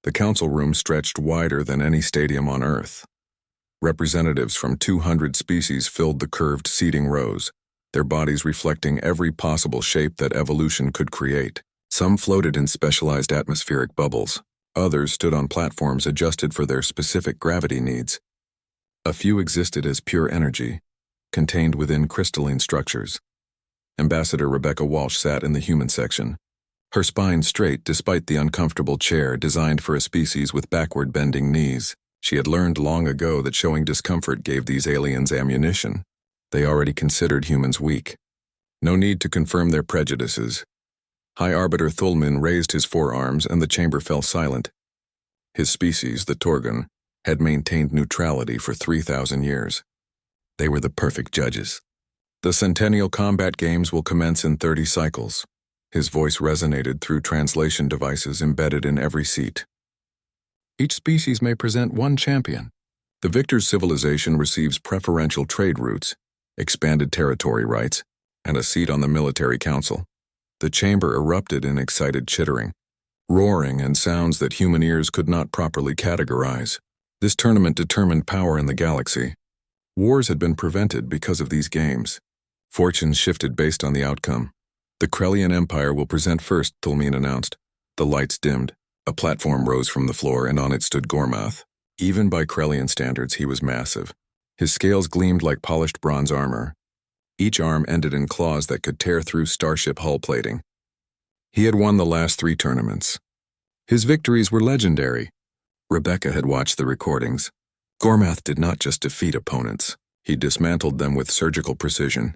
The council room stretched wider than any stadium on Earth. Representatives from 200 species filled the curved seating rows, their bodies reflecting every possible shape that evolution could create. Some floated in specialized atmospheric bubbles. Others stood on platforms adjusted for their specific gravity needs. A few existed as pure energy, contained within crystalline structures. Ambassador Rebecca Walsh sat in the human section, her spine straight despite the uncomfortable chair designed for a species with backward-bending knees. She had learned long ago that showing discomfort gave these aliens ammunition. They already considered humans weak. No need to confirm their prejudices. High Arbiter Thulmin raised his forearms and the chamber fell silent. His species, the Torgun, had maintained neutrality for 3,000 years. They were the perfect judges. The Centennial Combat Games will commence in 30 cycles. His voice resonated through translation devices embedded in every seat. Each species may present one champion. The victor's civilization receives preferential trade routes, expanded territory rights, and a seat on the military council. The chamber erupted in excited chittering, roaring and sounds that human ears could not properly categorize. This tournament determined power in the galaxy. Wars had been prevented because of these games. Fortunes shifted based on the outcome. The Krellian Empire will present first, Thulmin announced. The lights dimmed. A platform rose from the floor and on it stood Gormath. Even by Krellian standards, he was massive. His scales gleamed like polished bronze armor. Each arm ended in claws that could tear through starship hull plating. He had won the last 3 tournaments. His victories were legendary. Rebecca had watched the recordings. Gormath did not just defeat opponents. He dismantled them with surgical precision.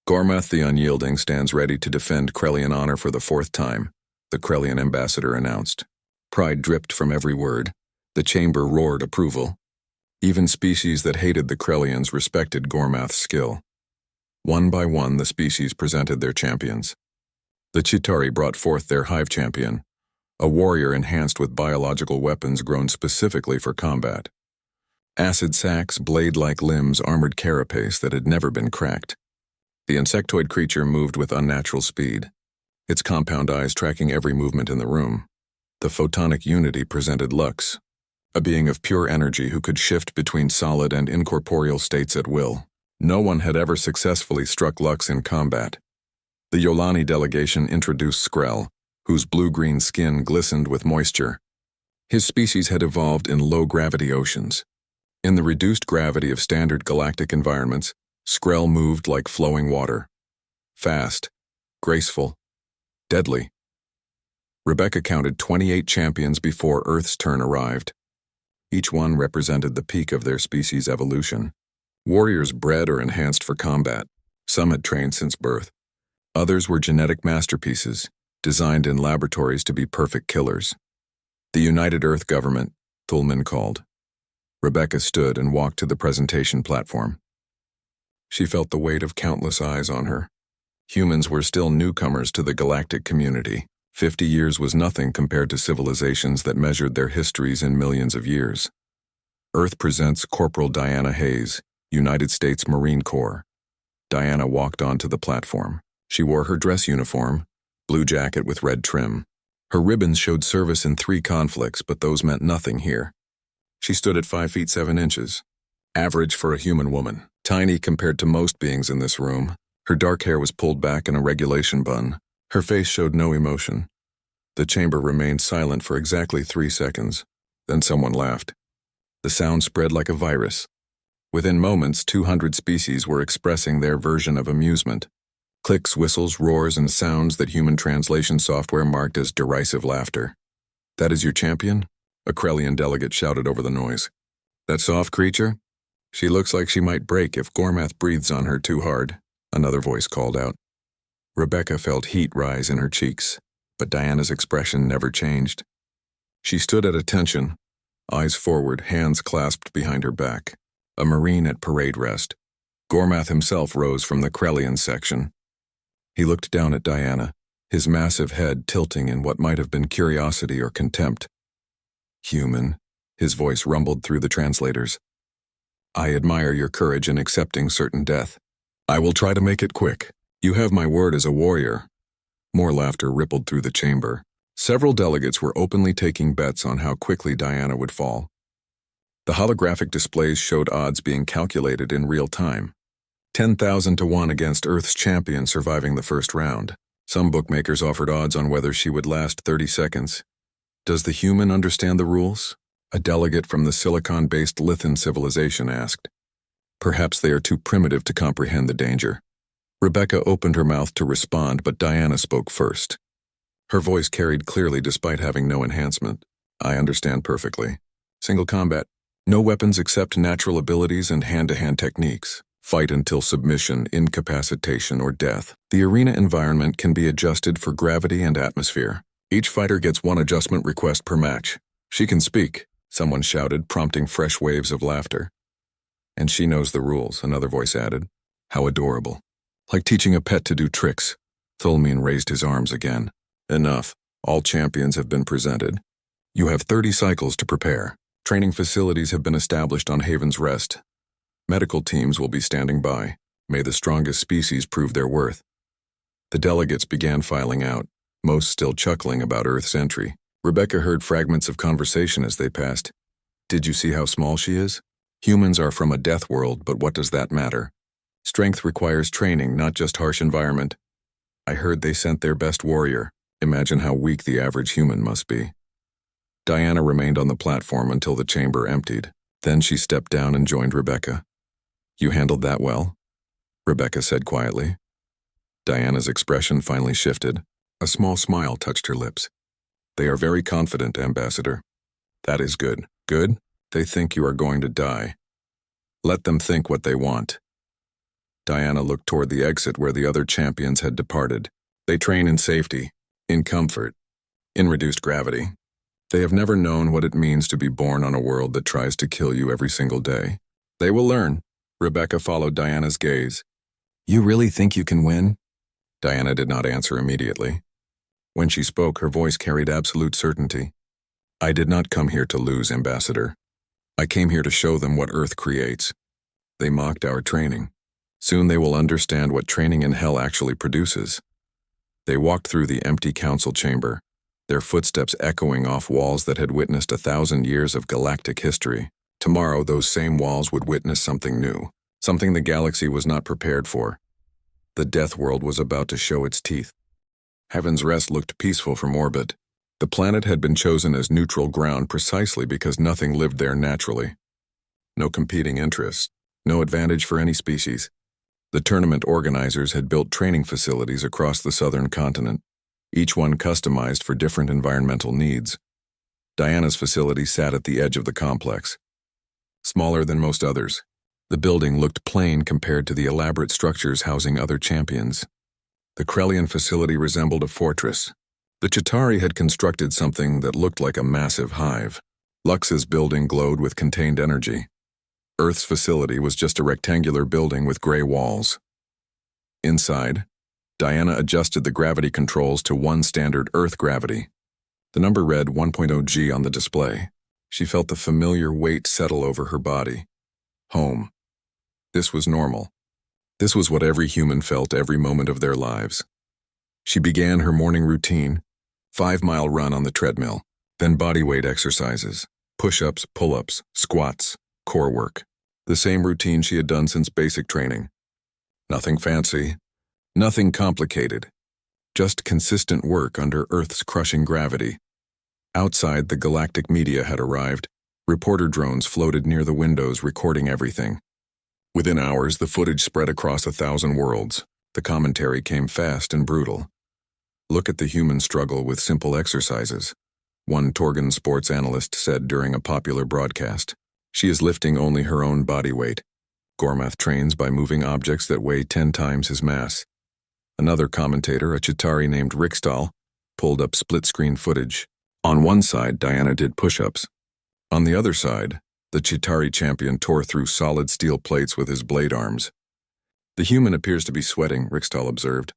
Gormath the Unyielding stands ready to defend Krellian honor for the 4th time, the Krellian ambassador announced. Pride dripped from every word. The chamber roared approval. Even species that hated the Krellians respected Gormath's skill. One by one, the species presented their champions. The Chitauri brought forth their hive champion, a warrior enhanced with biological weapons grown specifically for combat. Acid sacs, blade-like limbs, armored carapace that had never been cracked. The insectoid creature moved with unnatural speed, its compound eyes tracking every movement in the room. The photonic unity presented Lux, a being of pure energy who could shift between solid and incorporeal states at will. No one had ever successfully struck Lux in combat. The Yolani delegation introduced Skrell, whose blue-green skin glistened with moisture. His species had evolved in low-gravity oceans. In the reduced gravity of standard galactic environments, Skrell moved like flowing water. Fast, graceful, deadly. Rebecca counted 28 champions before Earth's turn arrived. Each one represented the peak of their species' evolution. Warriors bred or enhanced for combat. Some had trained since birth. Others were genetic masterpieces, designed in laboratories to be perfect killers. The United Earth Government, Thulmin called. Rebecca stood and walked to the presentation platform. She felt the weight of countless eyes on her. Humans were still newcomers to the galactic community. 50 years was nothing compared to civilizations that measured their histories in millions of years. Earth presents Corporal Diana Hayes, United States Marine Corps. Diana walked onto the platform. She wore her dress uniform, blue jacket with red trim. Her ribbons showed service in 3 conflicts, but those meant nothing here. She stood at 5 feet 7 inches, average for a human woman, tiny compared to most beings in this room. Her dark hair was pulled back in a regulation bun. Her face showed no emotion. The chamber remained silent for exactly 3 seconds. Then someone laughed. The sound spread like a virus. Within moments, 200 species were expressing their version of amusement. Clicks, whistles, roars, and sounds that human translation software marked as derisive laughter. "That is your champion?" A Krellian delegate shouted over the noise. "That soft creature? She looks like she might break if Gormath breathes on her too hard," another voice called out. Rebecca felt heat rise in her cheeks, but Diana's expression never changed. She stood at attention, eyes forward, hands clasped behind her back. A Marine at parade rest. Gormath himself rose from the Krellian section. He looked down at Diana, his massive head tilting in what might have been curiosity or contempt. "Human," his voice rumbled through the translators. "I admire your courage in accepting certain death. I will try to make it quick. You have my word as a warrior." More laughter rippled through the chamber. Several delegates were openly taking bets on how quickly Diana would fall. The holographic displays showed odds being calculated in real time. 10,000 to 1 against Earth's champion surviving the first round. Some bookmakers offered odds on whether she would last 30 seconds. Does the human understand the rules? A delegate from the silicon-based Lithan civilization asked. Perhaps they are too primitive to comprehend the danger. Rebecca opened her mouth to respond, but Diana spoke first. Her voice carried clearly despite having no enhancement. I understand perfectly. Single combat. No weapons except natural abilities and hand-to-hand techniques. Fight until submission, incapacitation, or death. The arena environment can be adjusted for gravity and atmosphere. Each fighter gets one adjustment request per match. She can speak, someone shouted, prompting fresh waves of laughter. And she knows the rules, another voice added. How adorable. Like teaching a pet to do tricks. Thulmin raised his arms again. Enough. All champions have been presented. You have 30 cycles to prepare. Training facilities have been established on Haven's Rest. Medical teams will be standing by. May the strongest species prove their worth. The delegates began filing out, most still chuckling about Earth's entry. Rebecca heard fragments of conversation as they passed. Did you see how small she is? Humans are from a death world, but what does that matter? Strength requires training, not just harsh environment. I heard they sent their best warrior. Imagine how weak the average human must be. Diana remained on the platform until the chamber emptied. Then she stepped down and joined Rebecca. You handled that well, Rebecca said quietly. Diana's expression finally shifted. A small smile touched her lips. They are very confident, Ambassador. That is good. Good? They think you are going to die. Let them think what they want. Diana looked toward the exit where the other champions had departed. They train in safety, in comfort, in reduced gravity. They have never known what it means to be born on a world that tries to kill you every single day. They will learn. Rebecca followed Diana's gaze. You really think you can win? Diana did not answer immediately. When she spoke, her voice carried absolute certainty. I did not come here to lose, Ambassador. I came here to show them what Earth creates. They mocked our training. Soon they will understand what training in hell actually produces. They walked through the empty council chamber, their footsteps echoing off walls that had witnessed 1,000 years of galactic history. Tomorrow, those same walls would witness something new, something the galaxy was not prepared for. The Deathworld was about to show its teeth. Haven's Rest looked peaceful from orbit. The planet had been chosen as neutral ground precisely because nothing lived there naturally. No competing interests, no advantage for any species. The tournament organizers had built training facilities across the southern continent, each one customized for different environmental needs. Diana's facility sat at the edge of the complex. Smaller than most others, the building looked plain compared to the elaborate structures housing other champions. The Krellian facility resembled a fortress. The Chitauri had constructed something that looked like a massive hive. Lux's building glowed with contained energy. Earth's facility was just a rectangular building with gray walls. Inside, Diana adjusted the gravity controls to one standard Earth gravity. The number read 1.0 G on the display. She felt the familiar weight settle over her body. Home. This was normal. This was what every human felt every moment of their lives. She began her morning routine, 5-mile run on the treadmill, then bodyweight exercises, push-ups, pull-ups, squats, core work. The same routine she had done since basic training. Nothing fancy, nothing complicated, just consistent work under Earth's crushing gravity. Outside, the galactic media had arrived. Reporter drones floated near the windows recording everything. Within hours, the footage spread across 1,000 worlds. The commentary came fast and brutal. Look at the human struggle with simple exercises, one Torgan sports analyst said during a popular broadcast. She is lifting only her own body weight. Gormath trains by moving objects that weigh 10 times his mass. Another commentator, a Chitauri named Rixtal, pulled up split-screen footage. On one side, Diana did push-ups. On the other side, the Chitauri champion tore through solid steel plates with his blade arms. The human appears to be sweating, Rixtal observed.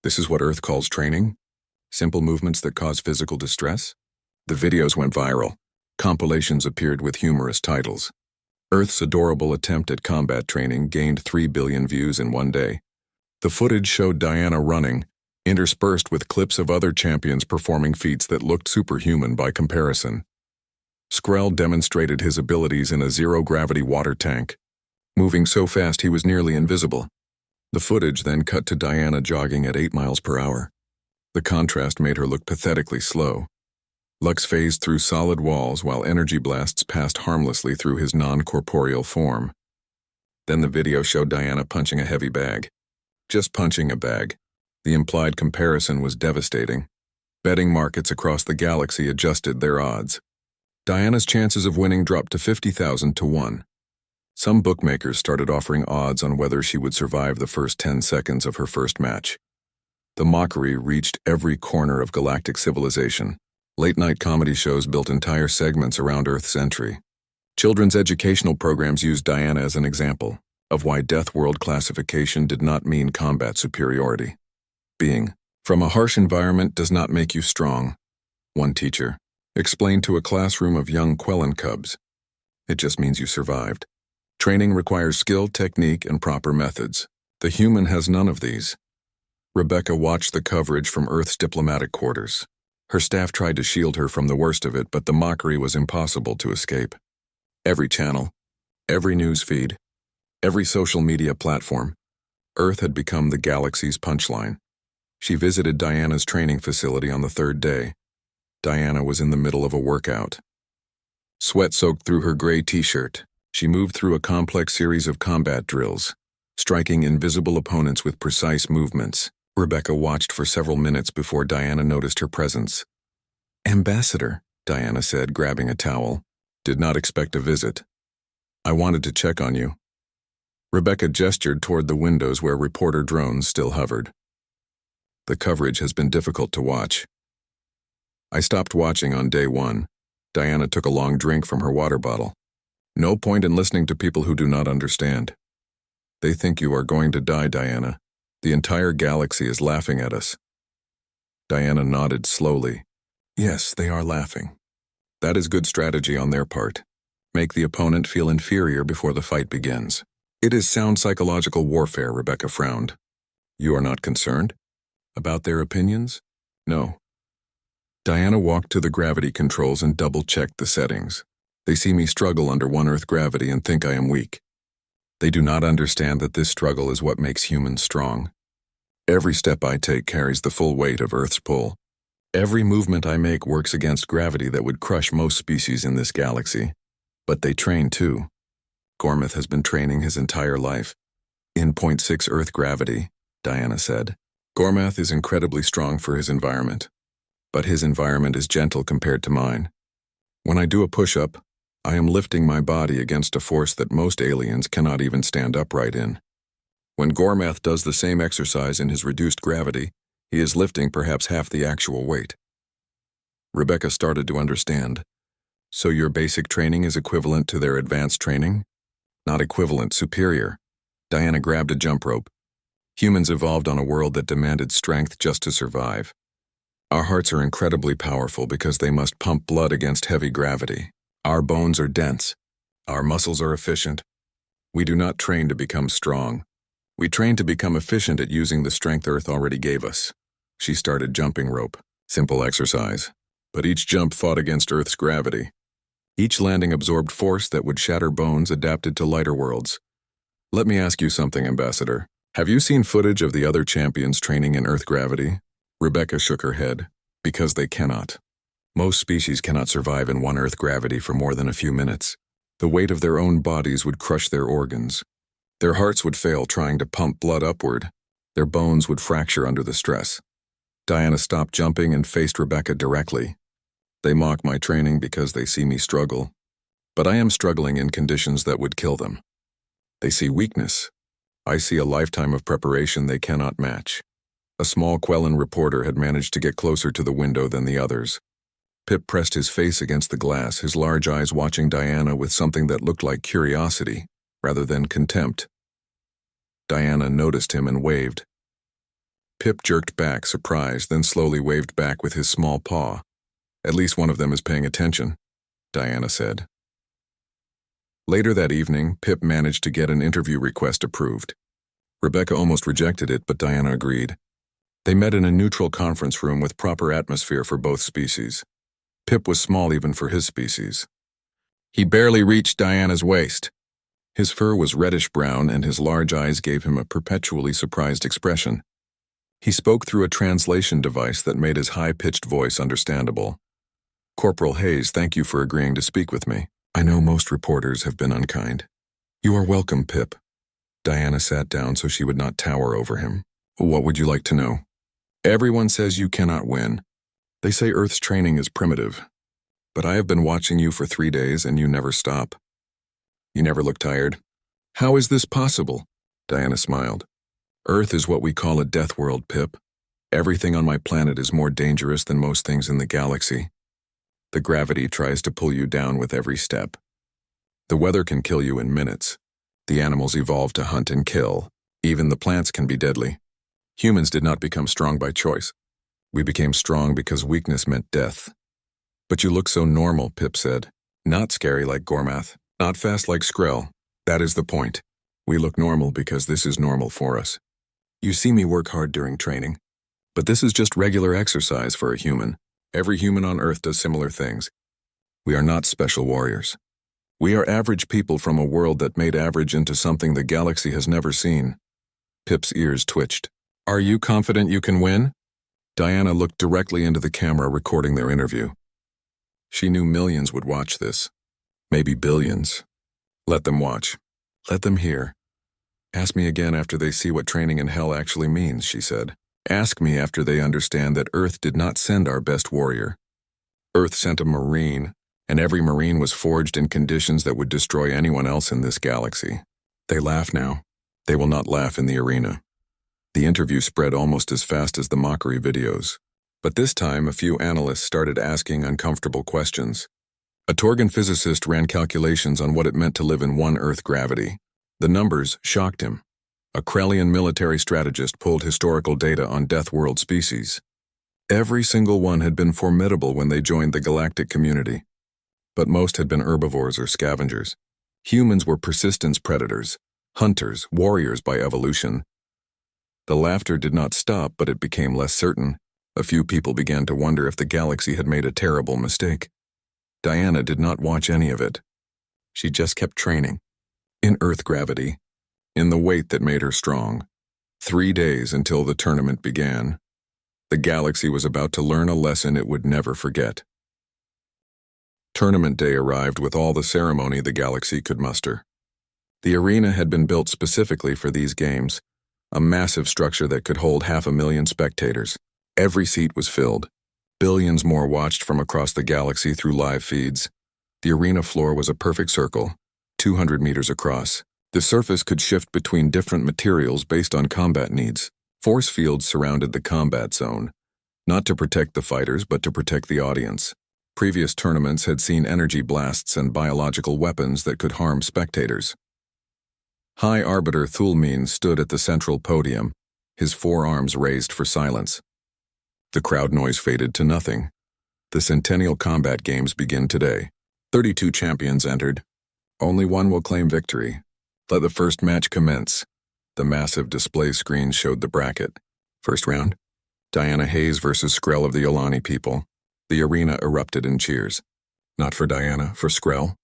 This is what Earth calls training? Simple movements that cause physical distress? The videos went viral. Compilations appeared with humorous titles. Earth's adorable attempt at combat training gained 3 billion views in one day. The footage showed Diana running, interspersed with clips of other champions performing feats that looked superhuman by comparison. Skrell demonstrated his abilities in a zero-gravity water tank, moving so fast he was nearly invisible. The footage then cut to Diana jogging at 8 miles per hour. The contrast made her look pathetically slow. Lux phased through solid walls while energy blasts passed harmlessly through his non-corporeal form. Then the video showed Diana punching a heavy bag. Just punching a bag. The implied comparison was devastating. Betting markets across the galaxy adjusted their odds. Diana's chances of winning dropped to 50,000 to 1. Some bookmakers started offering odds on whether she would survive the first 10 seconds of her first match. The mockery reached every corner of galactic civilization. Late-night comedy shows built entire segments around Earth's entry. Children's educational programs used Diana as an example of why Deathworld classification did not mean combat superiority. Being from a harsh environment does not make you strong, one teacher explained to a classroom of young Quellen cubs. It just means you survived. Training requires skill, technique, and proper methods. The human has none of these. Rebecca watched the coverage from Earth's diplomatic quarters. Her staff tried to shield her from the worst of it, but the mockery was impossible to escape. Every channel, every news feed, every social media platform, Earth had become the galaxy's punchline. She visited Diana's training facility on the third day. Diana was in the middle of a workout. Sweat soaked through her gray t-shirt. She moved through a complex series of combat drills, striking invisible opponents with precise movements. Rebecca watched for several minutes before Diana noticed her presence. "Ambassador," Diana said, grabbing a towel. "Did not expect a visit. I wanted to check on you." Rebecca gestured toward the windows where reporter drones still hovered. "The coverage has been difficult to watch." "I stopped watching on day 1. Diana took a long drink from her water bottle. "No point in listening to people who do not understand. They think you are going to die, Diana. The entire galaxy is laughing at us." Diana nodded slowly. "Yes, they are laughing. That is good strategy on their part. Make the opponent feel inferior before the fight begins. It is sound psychological warfare," Rebecca frowned. "You are not concerned? About their opinions?" "No." Diana walked to the gravity controls and double-checked the settings. "They see me struggle under one Earth gravity and think I am weak. They do not understand that this struggle is what makes humans strong. Every step I take carries the full weight of Earth's pull. Every movement I make works against gravity that would crush most species in this galaxy. But they train too. Gormith has been training his entire life. In 0.6 Earth gravity," Diana said. "Gormath is incredibly strong for his environment. But his environment is gentle compared to mine. When I do a push-up, I am lifting my body against a force that most aliens cannot even stand upright in. When Gormath does the same exercise in his reduced gravity, he is lifting perhaps half the actual weight." Rebecca started to understand. "So your basic training is equivalent to their advanced training?" "Not equivalent, superior." Diana grabbed a jump rope. "Humans evolved on a world that demanded strength just to survive. Our hearts are incredibly powerful because they must pump blood against heavy gravity. Our bones are dense. Our muscles are efficient. We do not train to become strong. We train to become efficient at using the strength Earth already gave us." She started jumping rope. Simple exercise. But each jump fought against Earth's gravity. Each landing absorbed force that would shatter bones adapted to lighter worlds. "Let me ask you something, Ambassador. Have you seen footage of the other champions training in Earth gravity?" Rebecca shook her head. "Because they cannot. Most species cannot survive in one Earth gravity for more than a few minutes. The weight of their own bodies would crush their organs. Their hearts would fail trying to pump blood upward. Their bones would fracture under the stress." Diana stopped jumping and faced Rebecca directly. "They mock my training because they see me struggle. But I am struggling in conditions that would kill them. They see weakness. I see a lifetime of preparation they cannot match." A small Quellen reporter had managed to get closer to the window than the others. Pip pressed his face against the glass, his large eyes watching Diana with something that looked like curiosity, rather than contempt. Diana noticed him and waved. Pip jerked back, surprised, then slowly waved back with his small paw. "At least one of them is paying attention," Diana said. Later that evening, Pip managed to get an interview request approved. Rebecca almost rejected it, but Diana agreed. They met in a neutral conference room with proper atmosphere for both species. Pip was small even for his species. He barely reached Diana's waist. His fur was reddish-brown and his large eyes gave him a perpetually surprised expression. He spoke through a translation device that made his high-pitched voice understandable. "Corporal Hayes, thank you for agreeing to speak with me. I know most reporters have been unkind." "You are welcome, Pip." Diana sat down so she would not tower over him. "What would you like to know?" "Everyone says you cannot win. They say Earth's training is primitive. But I have been watching you for 3 days and you never stop. You never look tired." "How is this possible?" Diana smiled. "Earth is what we call a death world, Pip. Everything on my planet is more dangerous than most things in the galaxy. The gravity tries to pull you down with every step. The weather can kill you in minutes. The animals evolve to hunt and kill. Even the plants can be deadly. Humans did not become strong by choice. We became strong because weakness meant death." "But you look so normal," Pip said. "Not scary like Gormath, not fast like Skrell. That is the point. We look normal because this is normal for us. You see me work hard during training. But this is just regular exercise for a human. Every human on Earth does similar things. We are not special warriors. We are average people from a world that made average into something the galaxy has never seen." Pip's ears twitched. "Are you confident you can win?" Diana looked directly into the camera recording their interview. She knew millions would watch this. Maybe billions. Let them watch. Let them hear. "Ask me again after they see what training in hell actually means," she said. "Ask me after they understand that Earth did not send our best warrior. Earth sent a Marine, and every Marine was forged in conditions that would destroy anyone else in this galaxy. They laugh now. They will not laugh in the arena." The interview spread almost as fast as the mockery videos. But this time, a few analysts started asking uncomfortable questions. A Torgan physicist ran calculations on what it meant to live in one Earth gravity. The numbers shocked him. A Krellian military strategist pulled historical data on deathworld species. Every single one had been formidable when they joined the galactic community. But most had been herbivores or scavengers. Humans were persistence predators, hunters, warriors by evolution. The laughter did not stop, but it became less certain. A few people began to wonder if the galaxy had made a terrible mistake. Diana did not watch any of it. She just kept training. In Earth gravity. In the weight that made her strong. 3 days until the tournament began. The galaxy was about to learn a lesson it would never forget. Tournament day arrived with all the ceremony the galaxy could muster. The arena had been built specifically for these games, a massive structure that could hold 500,000 spectators. Every seat was filled. Billions more watched from across the galaxy through live feeds. The arena floor was a perfect circle, 200 meters across. The surface could shift between different materials based on combat needs. Force fields surrounded the combat zone, not to protect the fighters but to protect the audience. Previous tournaments had seen energy blasts and biological weapons that could harm spectators. High Arbiter Thulmin stood at the central podium, his forearms raised for silence. The crowd noise faded to nothing. The Centennial Combat Games begin today. 32 champions entered. Only one will claim victory. Let the first match commence. The massive display screen showed the bracket. First round, Diana Hayes versus Skrell of the Yolani people. The arena erupted in cheers. Not for Diana, for Skrell.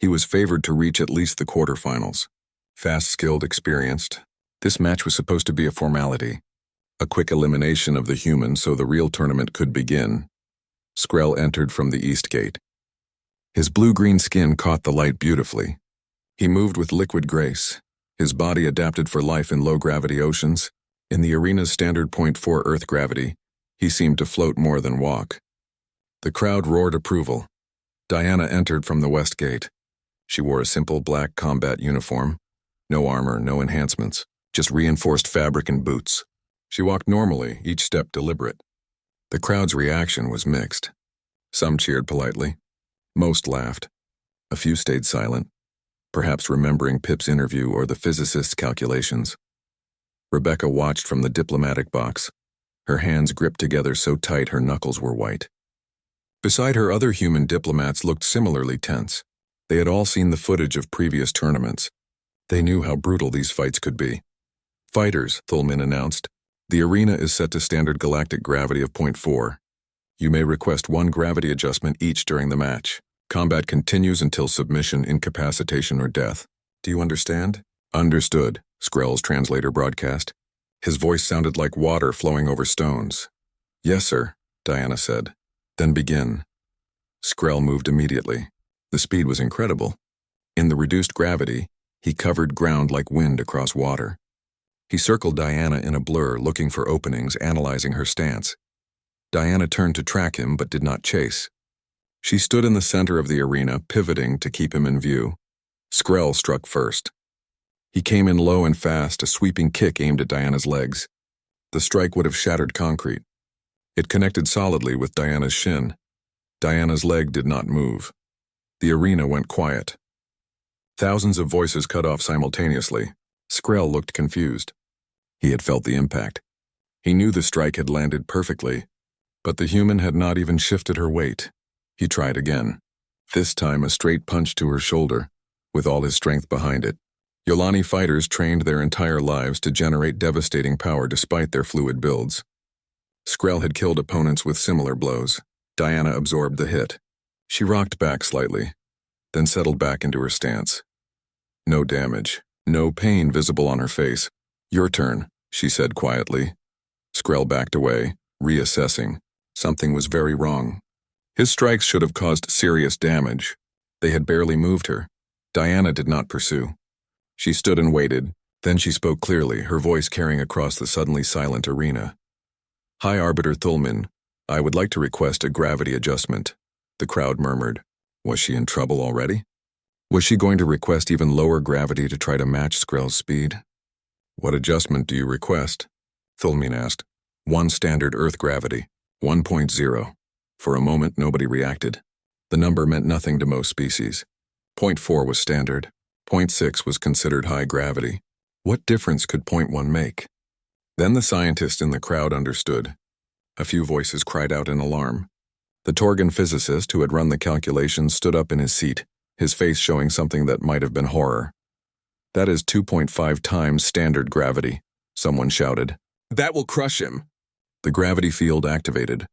He was favored to reach at least the quarterfinals. Fast, skilled, experienced. This match was supposed to be a formality. A quick elimination of the human so the real tournament could begin. Skrell entered from the east gate. His blue-green skin caught the light beautifully. He moved with liquid grace, his body adapted for life in low-gravity oceans. In the arena's standard 0.4 Earth gravity, he seemed to float more than walk. The crowd roared approval. Diana entered from the west gate. She wore a simple black combat uniform. No armor, no enhancements, just reinforced fabric and boots. She walked normally, each step deliberate. The crowd's reaction was mixed. Some cheered politely. Most laughed. A few stayed silent, perhaps remembering Pip's interview or the physicist's calculations. Rebecca watched from the diplomatic box, her hands gripped together so tight her knuckles were white. Beside her, other human diplomats looked similarly tense. They had all seen the footage of previous tournaments. They knew how brutal these fights could be. "Fighters," Thulmin announced. The arena is set to standard galactic gravity of 0.4. You may request one gravity adjustment each during the match. Combat continues until submission, incapacitation, or death. Do you understand? Understood, Skrell's translator broadcast. His voice sounded like water flowing over stones. Yes, sir, Diana said. Then begin. Skrell moved immediately. The speed was incredible. In the reduced gravity, he covered ground like wind across water. He circled Diana in a blur, looking for openings, analyzing her stance. Diana turned to track him but did not chase. She stood in the center of the arena, pivoting to keep him in view. Skrell struck first. He came in low and fast, a sweeping kick aimed at Diana's legs. The strike would have shattered concrete. It connected solidly with Diana's shin. Diana's leg did not move. The arena went quiet. Thousands of voices cut off simultaneously. Skrell looked confused. He had felt the impact. He knew the strike had landed perfectly, but the human had not even shifted her weight. He tried again. This time a straight punch to her shoulder, with all his strength behind it. Yolani fighters trained their entire lives to generate devastating power despite their fluid builds. Skrell had killed opponents with similar blows. Diana absorbed the hit. She rocked back slightly, then settled back into her stance. No damage, no pain visible on her face. Your turn, she said quietly. Skrell backed away, reassessing. Something was very wrong. His strikes should have caused serious damage. They had barely moved her. Diana did not pursue. She stood and waited, then she spoke clearly, her voice carrying across the suddenly silent arena. High Arbiter Thulmin, I would like to request a gravity adjustment. The crowd murmured. Was she in trouble already? Was she going to request even lower gravity to try to match Skrell's speed? What adjustment do you request? Thulmin asked. One standard Earth gravity, 1.0. For a moment, nobody reacted. The number meant nothing to most species. 0.4 was standard. 0.6 was considered high gravity. What difference could 0.1 make? Then the scientist in the crowd understood. A few voices cried out in alarm. The Torgan physicist who had run the calculations stood up in his seat, his face showing something that might have been horror. That is 2.5 times standard gravity, someone shouted. That will crush him. The gravity field activated.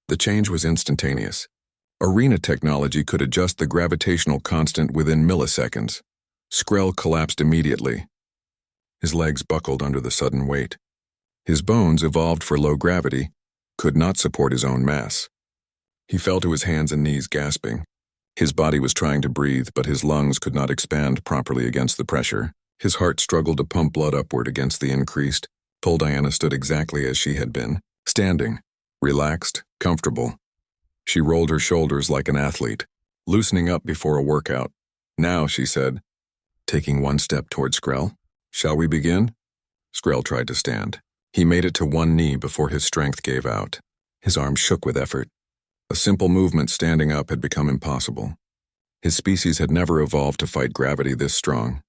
The change was instantaneous. Arena technology could adjust the gravitational constant within milliseconds. Skrell collapsed immediately. His legs buckled under the sudden weight. His bones, evolved for low gravity, could not support his own mass. He fell to his hands and knees, gasping. His body was trying to breathe, but his lungs could not expand properly against the pressure. His heart struggled to pump blood upward against the increased. Diana stood exactly as she had been, standing, relaxed, comfortable. She rolled her shoulders like an athlete, loosening up before a workout. Now, she said, taking one step toward Skrell. Shall we begin? Skrell tried to stand. He made it to one knee before his strength gave out. His arms shook with effort. A simple movement standing up had become impossible. His species had never evolved to fight gravity this strong.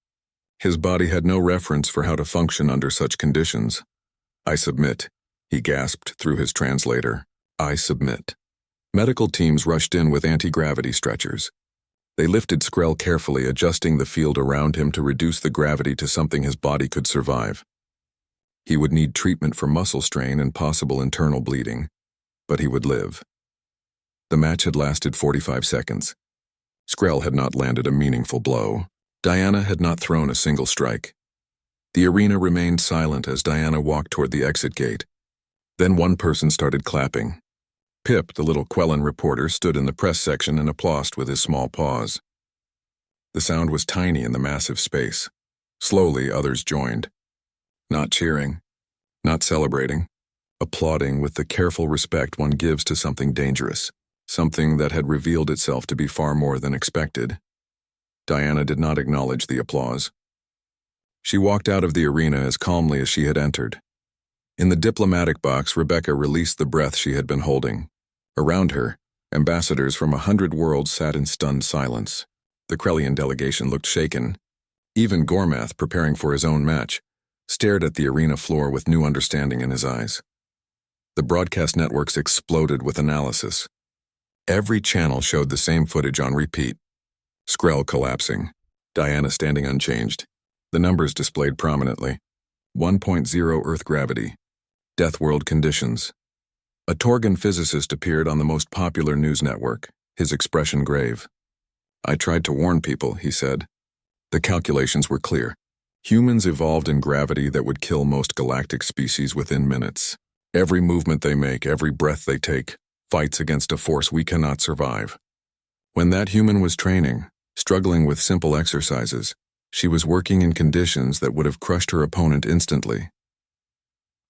His body had no reference for how to function under such conditions. I submit, he gasped through his translator. I submit. Medical teams rushed in with anti-gravity stretchers. They lifted Skrell carefully, adjusting the field around him to reduce the gravity to something his body could survive. He would need treatment for muscle strain and possible internal bleeding, but he would live. The match had lasted 45 seconds. Skrell had not landed a meaningful blow. Diana had not thrown a single strike. The arena remained silent as Diana walked toward the exit gate. Then one person started clapping. Pip, the little Quellan reporter, stood in the press section and applauded with his small paws. The sound was tiny in the massive space. Slowly, others joined. Not cheering, not celebrating, applauding with the careful respect one gives to something dangerous, something that had revealed itself to be far more than expected. Diana did not acknowledge the applause. She walked out of the arena as calmly as she had entered. In the diplomatic box, Rebecca released the breath she had been holding. Around her, ambassadors from 100 worlds sat in stunned silence. The Krellian delegation looked shaken. Even Gormath, preparing for his own match, stared at the arena floor with new understanding in his eyes. The broadcast networks exploded with analysis. Every channel showed the same footage on repeat. Skrell collapsing, Diana standing unchanged. The numbers displayed prominently. 1.0 Earth gravity, Deathworld conditions. A Torgan physicist appeared on the most popular news network, his expression grave. "I tried to warn people," he said. "The calculations were clear. Humans evolved in gravity that would kill most galactic species within minutes. Every movement they make, every breath they take, fights against a force we cannot survive." When that human was training, struggling with simple exercises, she was working in conditions that would have crushed her opponent instantly.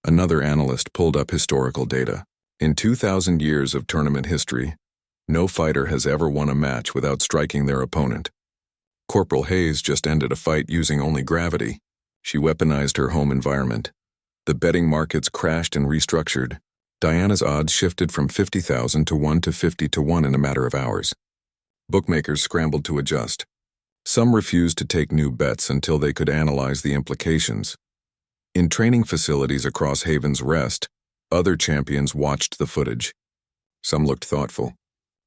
Another analyst pulled up historical data. In 2,000 years of tournament history, no fighter has ever won a match without striking their opponent. Corporal Hayes just ended a fight using only gravity. She weaponized her home environment. The betting markets crashed and restructured. Diana's odds shifted from 50,000 to 1 to 50 to 1 in a matter of hours. Bookmakers scrambled to adjust. Some refused to take new bets until they could analyze the implications. In training facilities across Haven's Rest, other champions watched the footage. Some looked thoughtful.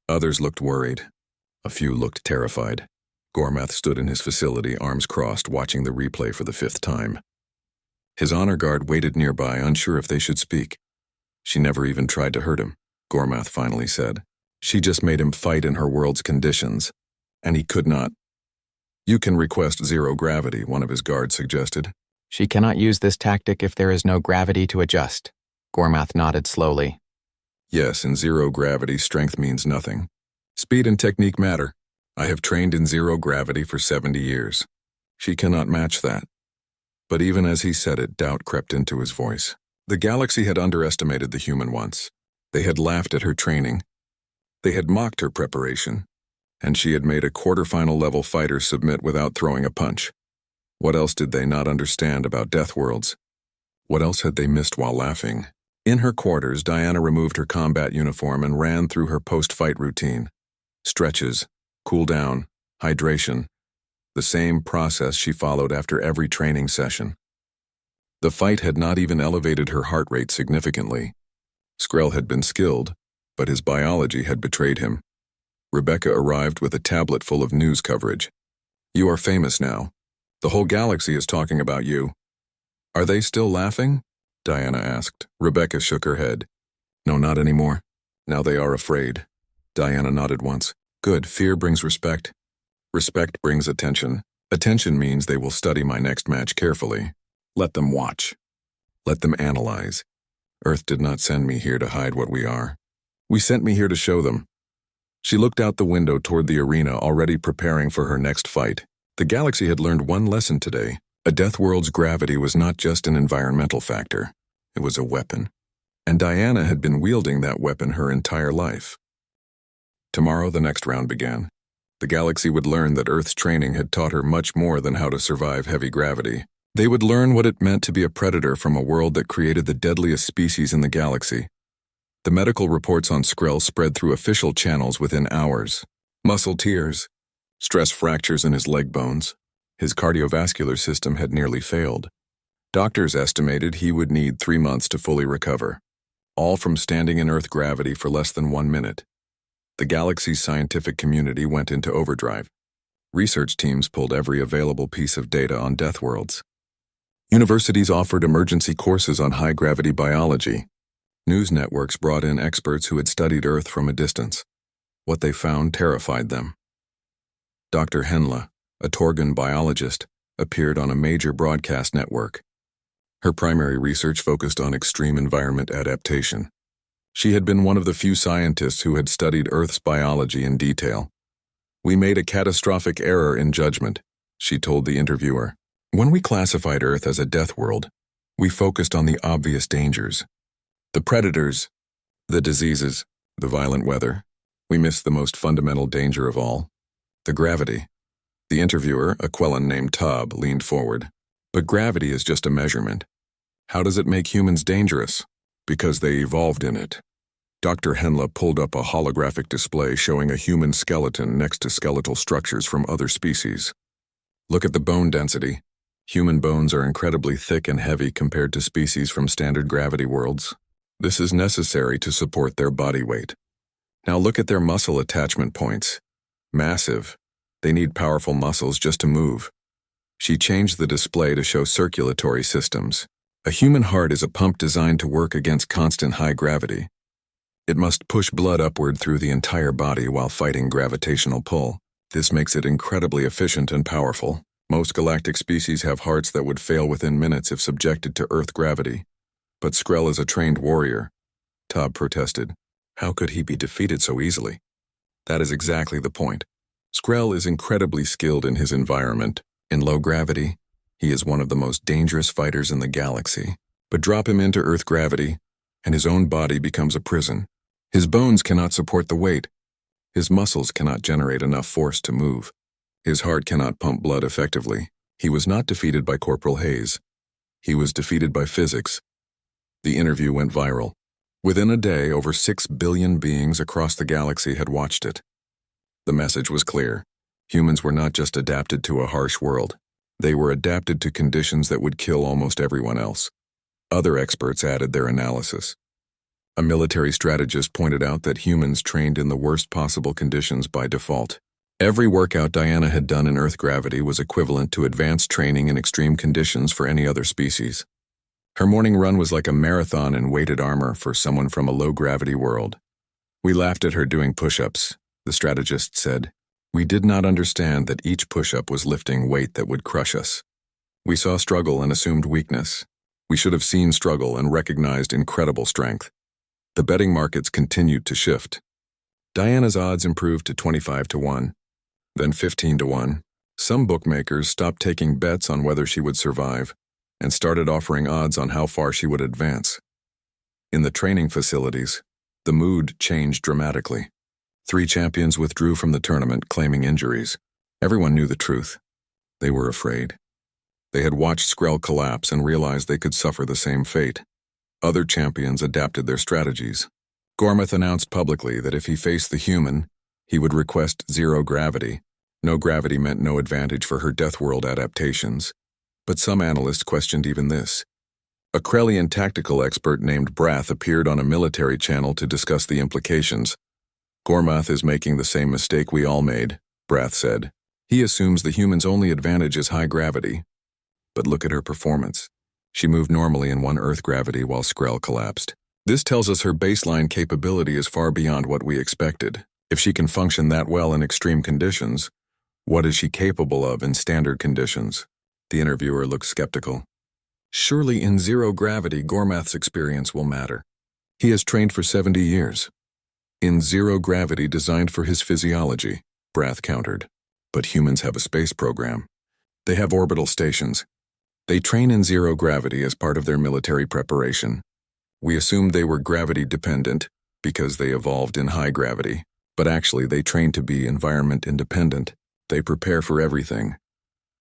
Others looked worried. A few looked terrified. Gormath stood in his facility, arms crossed, watching the replay for the 5th time. His honor guard waited nearby, unsure if they should speak. "She never even tried to hurt him," Gormath finally said. "She just made him fight in her world's conditions. And he could not." "You can request zero gravity," one of his guards suggested. "She cannot use this tactic if there is no gravity to adjust." Gormath nodded slowly. "Yes, in zero gravity, strength means nothing. Speed and technique matter. I have trained in zero gravity for 70 years. She cannot match that." But even as he said it, doubt crept into his voice. The galaxy had underestimated the human once. They had laughed at her training. They had mocked her preparation. And she had made a quarterfinal level fighter submit without throwing a punch. What else did they not understand about Deathworlds? What else had they missed while laughing? In her quarters, Diana removed her combat uniform and ran through her post-fight routine. Stretches, cool down, hydration. The same process she followed after every training session. The fight had not even elevated her heart rate significantly. Skrell had been skilled, but his biology had betrayed him. Rebecca arrived with a tablet full of news coverage. "You are famous now. The whole galaxy is talking about you." "Are they still laughing?" Diana asked. Rebecca shook her head. "No, not anymore. Now they are afraid." Diana nodded once. "Good. Fear brings respect. Respect brings attention. Attention means they will study my next match carefully. Let them watch. Let them analyze. Earth did not send me here to hide what we are. We sent me here to show them." She looked out the window toward the arena, already preparing for her next fight. The galaxy had learned one lesson today. A Deathworld's gravity was not just an environmental factor. It was a weapon. And Diana had been wielding that weapon her entire life. Tomorrow, the next round began. The galaxy would learn that Earth's training had taught her much more than how to survive heavy gravity. They would learn what it meant to be a predator from a world that created the deadliest species in the galaxy. The medical reports on Skrell spread through official channels within hours. Muscle tears, stress fractures in his leg bones. His cardiovascular system had nearly failed. Doctors estimated he would need 3 months to fully recover, all from standing in Earth gravity for less than 1 minute. The galaxy's scientific community went into overdrive. Research teams pulled every available piece of data on Deathworlds. Universities offered emergency courses on high-gravity biology. News networks brought in experts who had studied Earth from a distance. What they found terrified them. Dr. Henla, a Torgan biologist, appeared on a major broadcast network. Her primary research focused on extreme environment adaptation. She had been one of the few scientists who had studied Earth's biology in detail. "We made a catastrophic error in judgment," she told the interviewer. "When we classified Earth as a death world, we focused on the obvious dangers. The predators, the diseases, the violent weather. We missed the most fundamental danger of all, the gravity." The interviewer, a Quellan named Tob, leaned forward. "But gravity is just a measurement. How does it make humans dangerous? Because they evolved in it." Dr. Henla pulled up a holographic display showing a human skeleton next to skeletal structures from other species. "Look at the bone density. Human bones are incredibly thick and heavy compared to species from standard gravity worlds. This is necessary to support their body weight. Now look at their muscle attachment points. Massive. They need powerful muscles just to move." She changed the display to show circulatory systems, A human heart is a pump designed to work against constant high gravity. It must push blood upward through the entire body while fighting gravitational pull. This makes it incredibly efficient and powerful. Most galactic species have hearts that would fail within minutes if subjected to Earth gravity. But Skrell is a trained warrior. Tob protested. How could he be defeated so easily? That is exactly the point. Skrell is incredibly skilled in his environment. In low gravity, he is one of the most dangerous fighters in the galaxy. But drop him into Earth gravity, and his own body becomes a prison. His bones cannot support the weight. His muscles cannot generate enough force to move. His heart cannot pump blood effectively. He was not defeated by Corporal Hayes. He was defeated by physics. The interview went viral. Within a day, over 6 billion beings across the galaxy had watched it. The message was clear. Humans were not just adapted to a harsh world. They were adapted to conditions that would kill almost everyone else. Other experts added their analysis. A military strategist pointed out that humans trained in the worst possible conditions by default. Every workout Diana had done in Earth gravity was equivalent to advanced training in extreme conditions for any other species. Her morning run was like a marathon in weighted armor for someone from a low-gravity world. We laughed at her doing push-ups, the strategist said. We did not understand that each push-up was lifting weight that would crush us. We saw struggle and assumed weakness. We should have seen struggle and recognized incredible strength. The betting markets continued to shift. Diana's odds improved to 25-1, then 15-1. Some bookmakers stopped taking bets on whether she would survive and started offering odds on how far she would advance. In the training facilities, the mood changed dramatically. 3 champions withdrew from the tournament claiming injuries. Everyone knew the truth. They were afraid. They had watched Skrell collapse and realized they could suffer the same fate. Other champions adapted their strategies. Gormath announced publicly that if he faced the human, he would request 0 gravity. No gravity meant no advantage for her Deathworld adaptations. But some analysts questioned even this. A Krellian tactical expert named Brath appeared on a military channel to discuss the implications. Gormath is making the same mistake we all made, Brath said. He assumes the human's only advantage is high gravity. But look at her performance. She moved normally in 1 Earth gravity while Skrell collapsed. This tells us her baseline capability is far beyond what we expected. If she can function that well in extreme conditions, what is she capable of in standard conditions? The interviewer looked skeptical. Surely in 0 gravity, Gormath's experience will matter. He has trained for 70 years. In 0 gravity designed for his physiology, Brath countered. But humans have a space program. They have orbital stations. They train in 0 gravity as part of their military preparation. We assumed they were gravity-dependent because they evolved in high gravity, but actually they train to be environment-independent. They prepare for everything.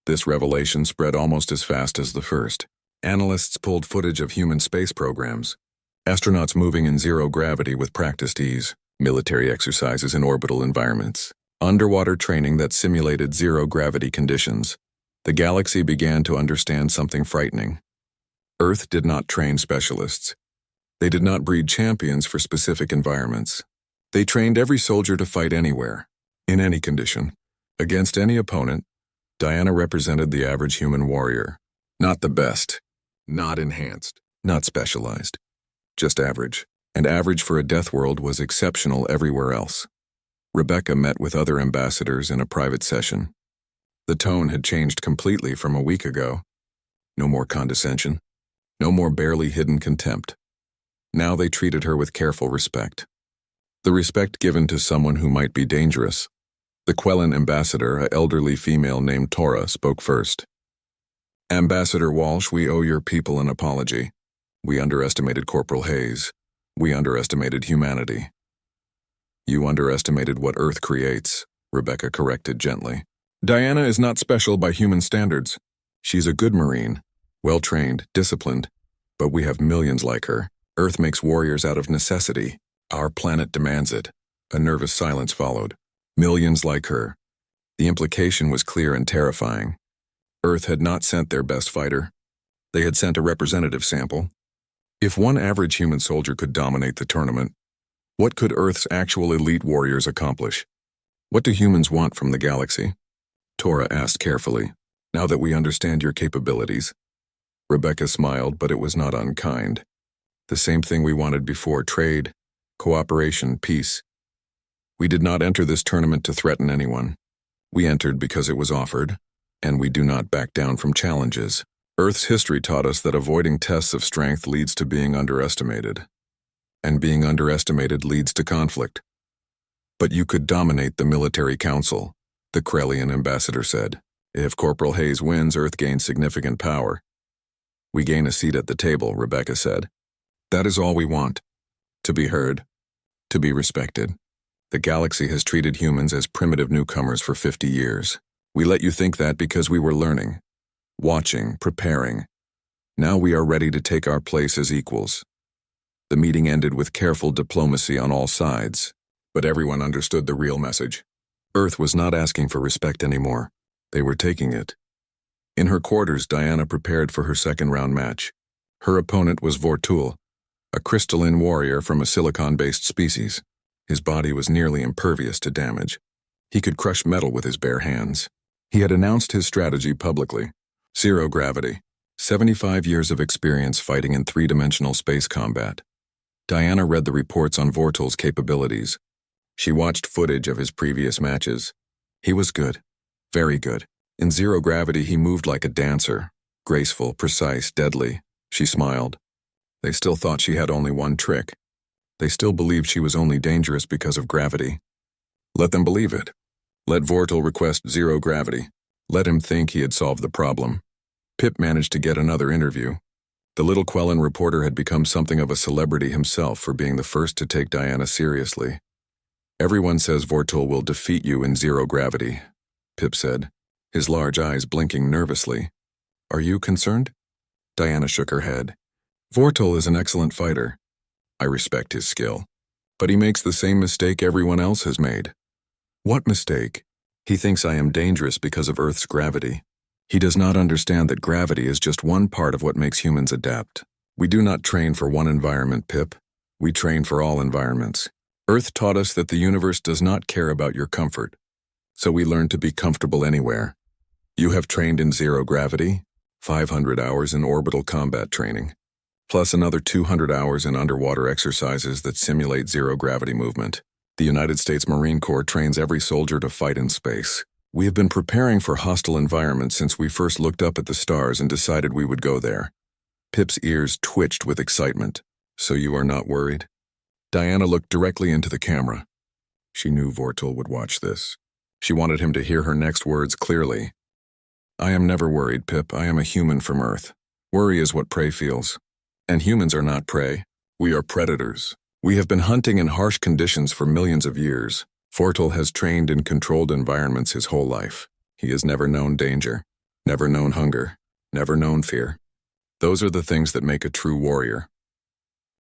This revelation spread almost as fast as the first. Analysts pulled footage of human space programs. Astronauts moving in 0 gravity with practiced ease, military exercises in orbital environments, underwater training that simulated 0 gravity conditions. The galaxy began to understand something frightening. Earth did not train specialists. They did not breed champions for specific environments. They trained every soldier to fight anywhere, in any condition, against any opponent. Diana represented the average human warrior. Not the best, not enhanced, not specialized, just average. And average for a Deathworld was exceptional everywhere else. Rebecca met with other ambassadors in a private session. The tone had changed completely from a week ago. No more condescension. No more barely hidden contempt. Now they treated her with careful respect. The respect given to someone who might be dangerous. The Quellan ambassador, an elderly female named Tora, spoke first. Ambassador Walsh, we owe your people an apology. We underestimated Corporal Hayes. We underestimated humanity. You underestimated what Earth creates, Rebecca corrected gently. Diana is not special by human standards. She's a good Marine, well-trained, disciplined, but we have millions like her. Earth makes warriors out of necessity. Our planet demands it. A nervous silence followed. Millions like her. The implication was clear and terrifying. Earth had not sent their best fighter. They had sent a representative sample. If one average human soldier could dominate the tournament, what could Earth's actual elite warriors accomplish? What do humans want from the galaxy? Tora asked carefully. Now that we understand your capabilities, Rebecca smiled, but it was not unkind. The same thing we wanted before: trade, cooperation, peace. We did not enter this tournament to threaten anyone. We entered because it was offered, and we do not back down from challenges. Earth's history taught us that avoiding tests of strength leads to being underestimated, and being underestimated leads to conflict. But you could dominate the military council, the Krellian ambassador said. If Corporal Hayes wins, Earth gains significant power. We gain a seat at the table, Rebecca said. That is all we want. To be heard, to be respected. The galaxy has treated humans as primitive newcomers for 50 years. We let you think that because we were learning, watching, preparing. Now we are ready to take our place as equals. The meeting ended with careful diplomacy on all sides, but everyone understood the real message. Earth was not asking for respect anymore. They were taking it. In her quarters, Diana prepared for her second-round match. Her opponent was Vortul, a crystalline warrior from a silicon-based species. His body was nearly impervious to damage. He could crush metal with his bare hands. He had announced his strategy publicly. Zero gravity. 75 years of experience fighting in three-dimensional space combat. Diana read the reports on Vortul's capabilities. She watched footage of his previous matches. He was good. Very good. In zero gravity, he moved like a dancer. Graceful, precise, deadly. She smiled. They still thought she had only one trick. They still believed she was only dangerous because of gravity. Let them believe it. Let Vortul request zero gravity. Let him think he had solved the problem. Pip managed to get another interview. The little Quellan reporter had become something of a celebrity himself for being the first to take Diana seriously. Everyone says Vortul will defeat you in zero gravity, Pip said, his large eyes blinking nervously. Are you concerned? Diana shook her head. Vortul is an excellent fighter. I respect his skill. But he makes the same mistake everyone else has made. What mistake? He thinks I am dangerous because of Earth's gravity. He does not understand that gravity is just one part of what makes humans adapt. We do not train for one environment, Pip. We train for all environments. Earth taught us that the universe does not care about your comfort, so we learn to be comfortable anywhere. You have trained in zero gravity, 500 hours in orbital combat training, plus another 200 hours in underwater exercises that simulate zero-gravity movement. The United States Marine Corps trains every soldier to fight in space. We have been preparing for hostile environments since we first looked up at the stars and decided we would go there. Pip's ears twitched with excitement. So you are not worried? Diana looked directly into the camera. She knew Vortul would watch this. She wanted him to hear her next words clearly. I am never worried, Pip. I am a human from Earth. Worry is what prey feels. And humans are not prey. We are predators. We have been hunting in harsh conditions for millions of years. Vortul has trained in controlled environments his whole life. He has never known danger, never known hunger, never known fear. Those are the things that make a true warrior.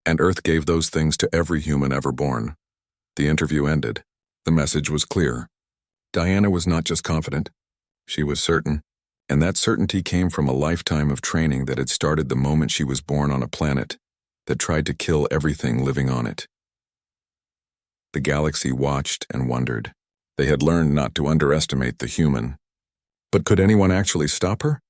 And Earth gave those things to every human ever born. The interview ended. The message was clear. Diana was not just confident. She was certain. And that certainty came from a lifetime of training that had started the moment she was born on a planet that tried to kill everything living on it. The galaxy watched and wondered. They had learned not to underestimate the human. But could anyone actually stop her?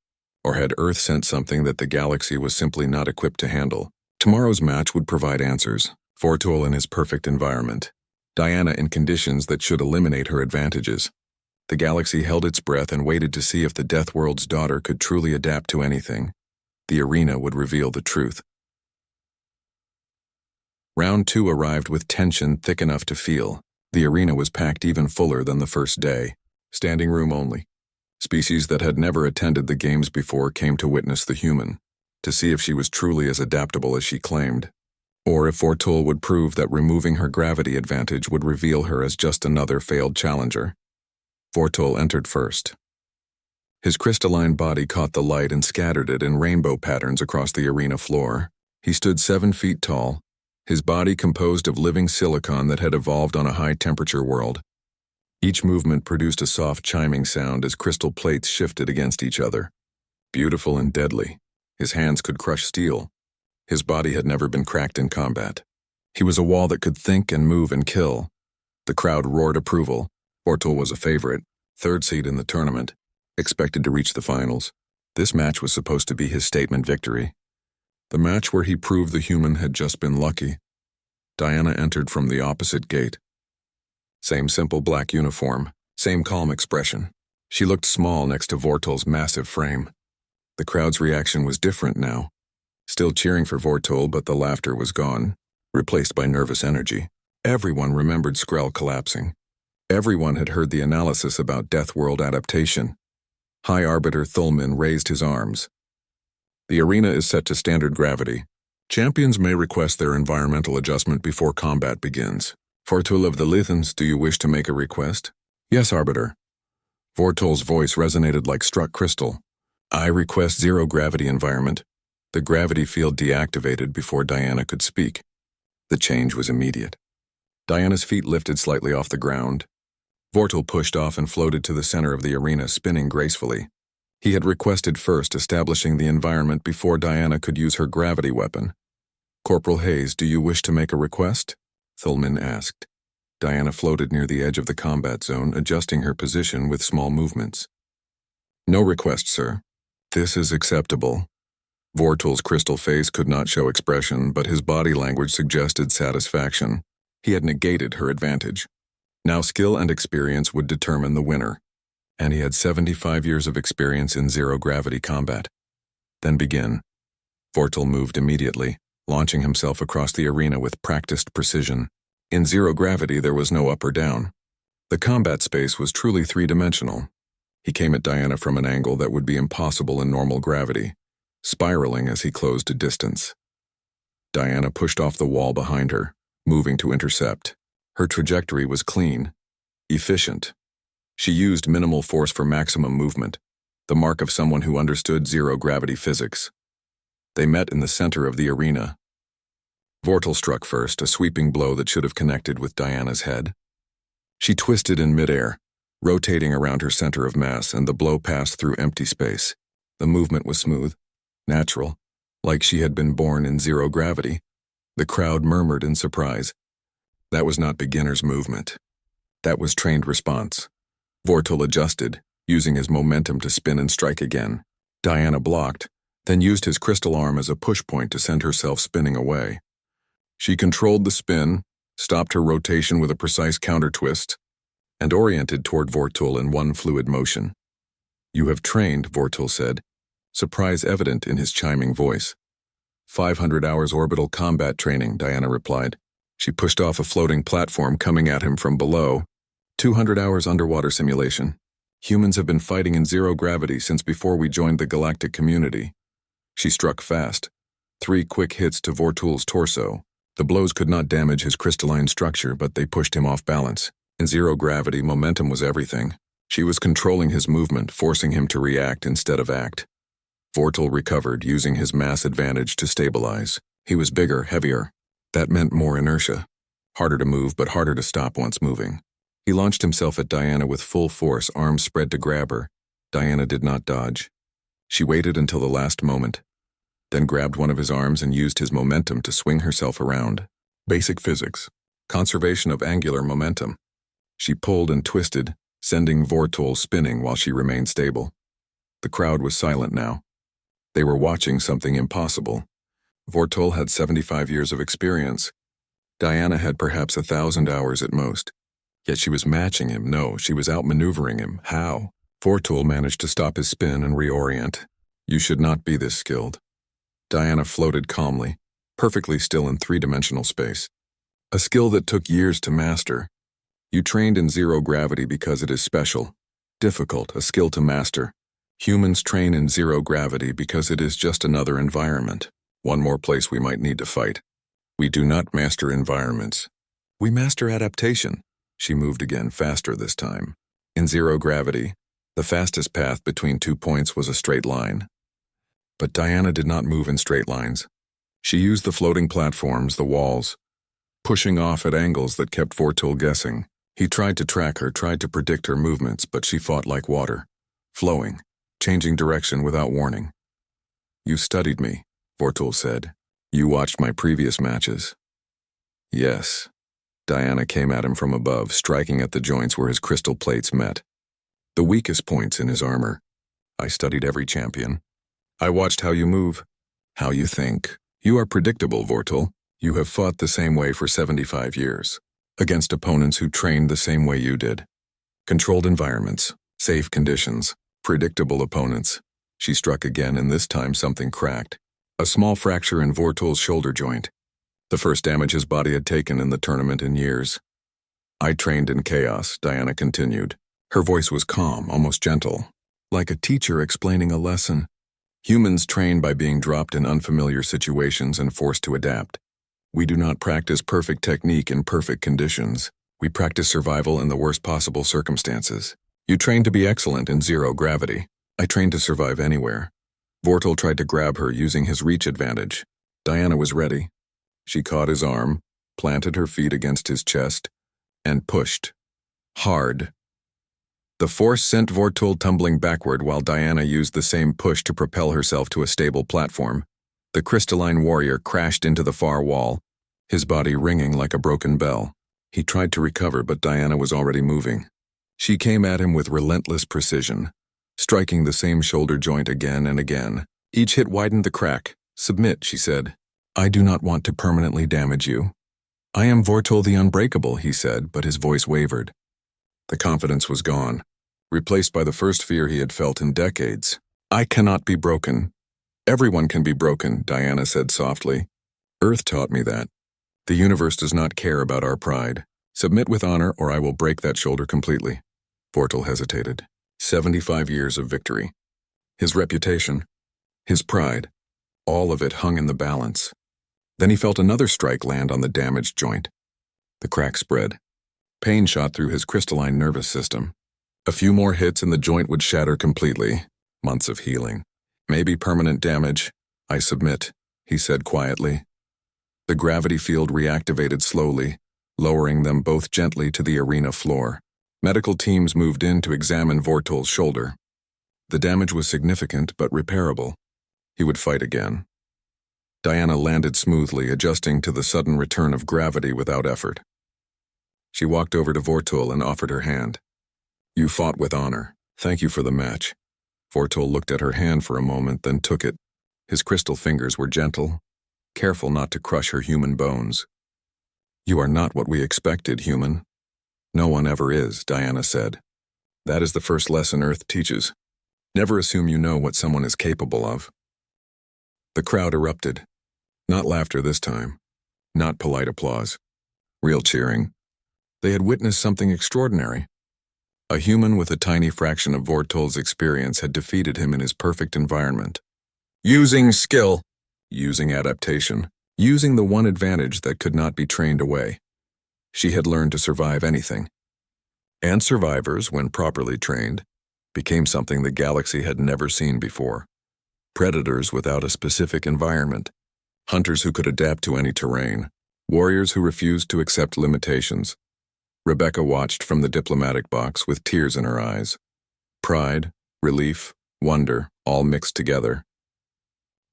Or had Earth sent something that the galaxy was simply not equipped to handle? Tomorrow's match would provide answers. Vortul in his perfect environment. Diana in conditions that should eliminate her advantages. The galaxy held its breath and waited to see if the Deathworld's daughter could truly adapt to anything. The arena would reveal the truth. Round 2 arrived with tension thick enough to feel. The arena was packed even fuller than the first day. Standing room only. Species that had never attended the games before came to witness the human, to see if she was truly as adaptable as she claimed, or if Vortul would prove that removing her gravity advantage would reveal her as just another failed challenger. Vortul entered first. His crystalline body caught the light and scattered it in rainbow patterns across the arena floor. He stood 7 feet tall, his body composed of living silicon that had evolved on a high-temperature world. Each movement produced a soft chiming sound as crystal plates shifted against each other. Beautiful and deadly. His hands could crush steel. His body had never been cracked in combat. He was a wall that could think and move and kill. The crowd roared approval. Vortul was a favorite, 3rd seed in the tournament, expected to reach the finals. This match was supposed to be his statement victory. The match where he proved the human had just been lucky. Diana entered from the opposite gate. Same simple black uniform, same calm expression. She looked small next to Vortol's massive frame. The crowd's reaction was different now. Still cheering for Vortol, but the laughter was gone, replaced by nervous energy. Everyone remembered Skrell collapsing. Everyone had heard the analysis about Deathworld adaptation. High Arbiter Thulmin raised his arms. The arena is set to standard gravity. Champions may request their environmental adjustment before combat begins. Vortol of the Lithans, do you wish to make a request? Yes, Arbiter. Vortol's voice resonated like struck crystal. I request zero gravity environment. The gravity field deactivated before Diana could speak. The change was immediate. Diana's feet lifted slightly off the ground. Vortol pushed off and floated to the center of the arena, spinning gracefully. He had requested first establishing the environment before Diana could use her gravity weapon. Corporal Hayes, do you wish to make a request? Thulmin asked. Diana floated near the edge of the combat zone, adjusting her position with small movements. No request, sir. This is acceptable. Vortol's crystal face could not show expression, but his body language suggested satisfaction. He had negated her advantage. Now skill and experience would determine the winner, and he had 75 years of experience in zero-gravity combat. Then begin. Vortol moved immediately, launching himself across the arena with practiced precision. In zero-gravity, there was no up or down. The combat space was truly three-dimensional. He came at Diana from an angle that would be impossible in normal gravity, spiraling as he closed a distance. Diana pushed off the wall behind her, moving to intercept. Her trajectory was clean, efficient. She used minimal force for maximum movement, the mark of someone who understood zero-gravity physics. They met in the center of the arena. Vortol struck first, a sweeping blow that should have connected with Diana's head. She twisted in midair, rotating around her center of mass, and the blow passed through empty space. The movement was smooth, natural, like she had been born in zero gravity. The crowd murmured in surprise. That was not beginner's movement. That was trained response. Vortol adjusted, using his momentum to spin and strike again. Diana blocked, then used his crystal arm as a push point to send herself spinning away. She controlled the spin, stopped her rotation with a precise counter-twist, and oriented toward Vortol in one fluid motion. You have trained, Vortol said, surprise evident in his chiming voice. 500 hours orbital combat training, Diana replied. She pushed off a floating platform coming at him from below. 200 hours underwater simulation. Humans have been fighting in zero gravity since before we joined the galactic community. She struck fast. 3 quick hits to Vortol's torso. The blows could not damage his crystalline structure, but they pushed him off balance. In zero gravity, momentum was everything. She was controlling his movement, forcing him to react instead of act. Vortol recovered, using his mass advantage to stabilize. He was bigger, heavier. That meant more inertia. Harder to move, but harder to stop once moving. He launched himself at Diana with full force, arms spread to grab her. Diana did not dodge. She waited until the last moment, then grabbed one of his arms and used his momentum to swing herself around. Basic physics. Conservation of angular momentum. She pulled and twisted, sending Vortol spinning while she remained stable. The crowd was silent now. They were watching something impossible. Vortol had 75 years of experience. Diana had perhaps 1,000 hours at most. Yet she was matching him. No, she was outmaneuvering him. How? Vortol managed to stop his spin and reorient. You should not be this skilled. Diana floated calmly, perfectly still in three-dimensional space. A skill that took years to master. You trained in zero gravity because it is special, difficult, a skill to master. Humans train in zero gravity because it is just another environment. One more place we might need to fight. We do not master environments. We master adaptation. She moved again, faster this time. In zero gravity, the fastest path between 2 points was a straight line. But Diana did not move in straight lines. She used the floating platforms, the walls, pushing off at angles that kept Vortol guessing. He tried to track her, tried to predict her movements, but she fought like water, flowing, changing direction without warning. You studied me, Vortol said. You watched my previous matches. Yes. Diana came at him from above, striking at the joints where his crystal plates met. The weakest points in his armor. I studied every champion. I watched how you move, how you think. You are predictable, Vortal. You have fought the same way for 75 years, against opponents who trained the same way you did. Controlled environments, safe conditions, predictable opponents. She struck again, and this time something cracked. A small fracture in Vortal's shoulder joint. The first damage his body had taken in the tournament in years. I trained in chaos, Diana continued. Her voice was calm, almost gentle, like a teacher explaining a lesson. Humans train by being dropped in unfamiliar situations and forced to adapt. We do not practice perfect technique in perfect conditions. We practice survival in the worst possible circumstances. You train to be excellent in zero gravity. I trained to survive anywhere. Vortal tried to grab her using his reach advantage. Diana was ready. She caught his arm, planted her feet against his chest, and pushed. Hard. The force sent Vortal tumbling backward while Diana used the same push to propel herself to a stable platform. The crystalline warrior crashed into the far wall, his body ringing like a broken bell. He tried to recover, but Diana was already moving. She came at him with relentless precision, striking the same shoulder joint again and again. Each hit widened the crack. Submit, she said. I do not want to permanently damage you. I am Vortal the Unbreakable, he said, but his voice wavered. The confidence was gone, replaced by the first fear he had felt in decades. I cannot be broken. Everyone can be broken, Diana said softly. Earth taught me that. The universe does not care about our pride. Submit with honor, or I will break that shoulder completely. Vortal hesitated. 75 years of victory. His reputation, his pride, all of it hung in the balance. Then he felt another strike land on the damaged joint. The crack spread. Pain shot through his crystalline nervous system. A few more hits and the joint would shatter completely. Months of healing. Maybe permanent damage. I submit, he said quietly. The gravity field reactivated slowly, lowering them both gently to the arena floor. Medical teams moved in to examine Vortal's shoulder. The damage was significant but repairable. He would fight again. Diana landed smoothly, adjusting to the sudden return of gravity without effort. She walked over to Vortal and offered her hand. You fought with honor. Thank you for the match. Vortal looked at her hand for a moment, then took it. His crystal fingers were gentle, careful not to crush her human bones. You are not what we expected, human. No one ever is, Diana said. That is the first lesson Earth teaches. Never assume you know what someone is capable of. The crowd erupted. Not laughter this time. Not polite applause. Real cheering. They had witnessed something extraordinary. A human with a tiny fraction of Vortal's experience had defeated him in his perfect environment. Using skill. Using adaptation. Using the one advantage that could not be trained away. She had learned to survive anything. And survivors, when properly trained, became something the galaxy had never seen before. Predators without a specific environment. Hunters who could adapt to any terrain. Warriors who refused to accept limitations. Rebecca watched from the diplomatic box with tears in her eyes. Pride, relief, wonder, all mixed together.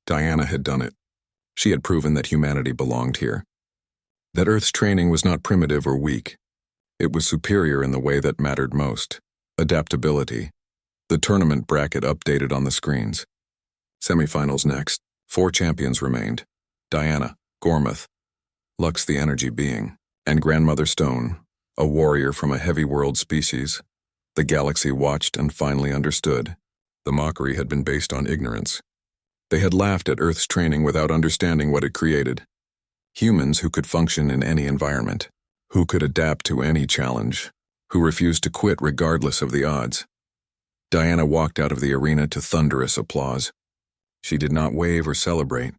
Diana had done it. She had proven that humanity belonged here. That Earth's training was not primitive or weak. It was superior in the way that mattered most. Adaptability. The tournament bracket updated on the screens. Semifinals next. 4 champions remained. Diana, Gormath, Lux the Energy Being, and Grandmother Stone, a warrior from a heavy world species. The galaxy watched and finally understood. The mockery had been based on ignorance. They had laughed at Earth's training without understanding what it created. Humans who could function in any environment, who could adapt to any challenge, who refused to quit regardless of the odds. Diana walked out of the arena to thunderous applause. She did not wave or celebrate,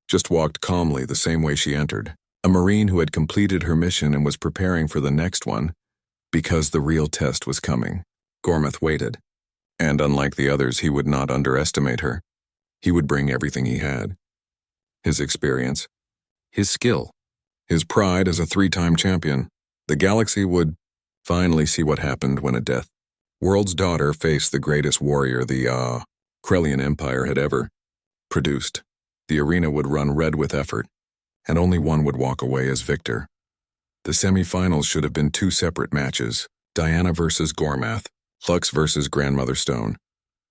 just walked calmly the same way she entered, a Marine who had completed her mission and was preparing for the next one, because the real test was coming. Gormath waited, and unlike the others, he would not underestimate her. He would bring everything he had. His experience, his skill, his pride as a 3-time champion. The galaxy would finally see what happened when a Deathworld's daughter faced the greatest warrior the Krellian Empire had ever produced. The arena would run red with effort, and only one would walk away as victor. The semi-finals should have been 2 separate matches, Diana versus Gormath, Lux versus Grandmother Stone.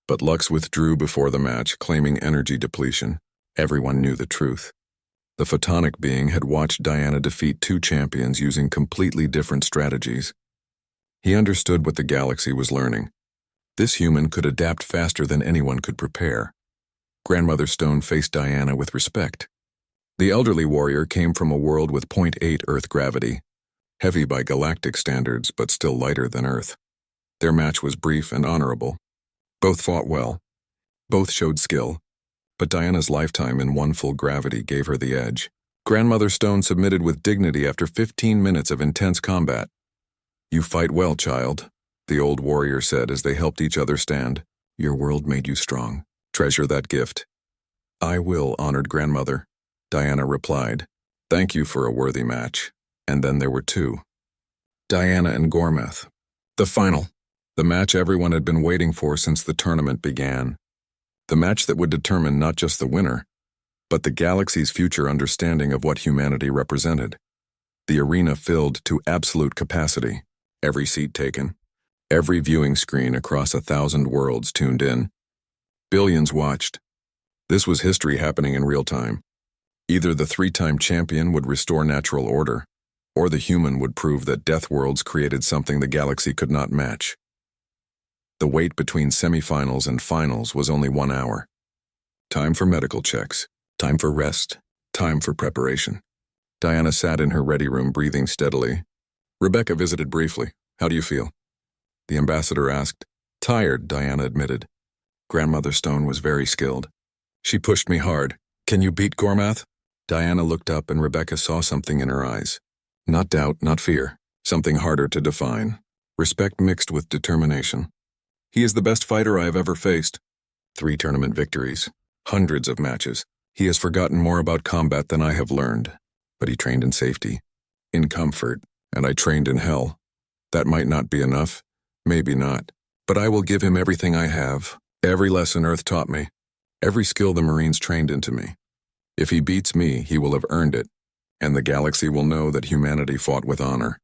But Lux withdrew before the match, claiming energy depletion. Everyone knew the truth. The photonic being had watched Diana defeat two champions using completely different strategies. He understood what the galaxy was learning. This human could adapt faster than anyone could prepare. Grandmother Stone faced Diana with respect. The elderly warrior came from a world with 0.8 Earth gravity, heavy by galactic standards but still lighter than Earth. Their match was brief and honorable. Both fought well. Both showed skill. But Diana's lifetime in one full gravity gave her the edge. Grandmother Stone submitted with dignity after 15 minutes of intense combat. "You fight well, child," the old warrior said as they helped each other stand. "Your world made you strong. Treasure that gift." "I will, honored grandmother," Diana replied. "Thank you for a worthy match." And then there were two. Diana and Gormath. The final. The match everyone had been waiting for since the tournament began. The match that would determine not just the winner, but the galaxy's future understanding of what humanity represented. The arena filled to absolute capacity, every seat taken, every viewing screen across 1,000 worlds tuned in. Billions watched. This was history happening in real time. Either the three-time champion would restore natural order, or the human would prove that Deathworlds created something the galaxy could not match. The wait between semifinals and finals was only 1 hour. Time for medical checks, time for rest, time for preparation. Diana sat in her ready room breathing steadily. Rebecca visited briefly. "How do you feel?" The ambassador asked. "Tired," Diana admitted. Grandmother Stone was very skilled. "She pushed me hard. Can you beat Gormath?" Diana looked up and Rebecca saw something in her eyes. Not doubt, not fear. Something harder to define. Respect mixed with determination. "He is the best fighter I have ever faced. 3 tournament victories. Hundreds of matches. He has forgotten more about combat than I have learned. But he trained in safety. In comfort. And I trained in hell. That might not be enough. Maybe not. But I will give him everything I have. Every lesson Earth taught me. Every skill the Marines trained into me. If he beats me, he will have earned it. And the galaxy will know that humanity fought with honor."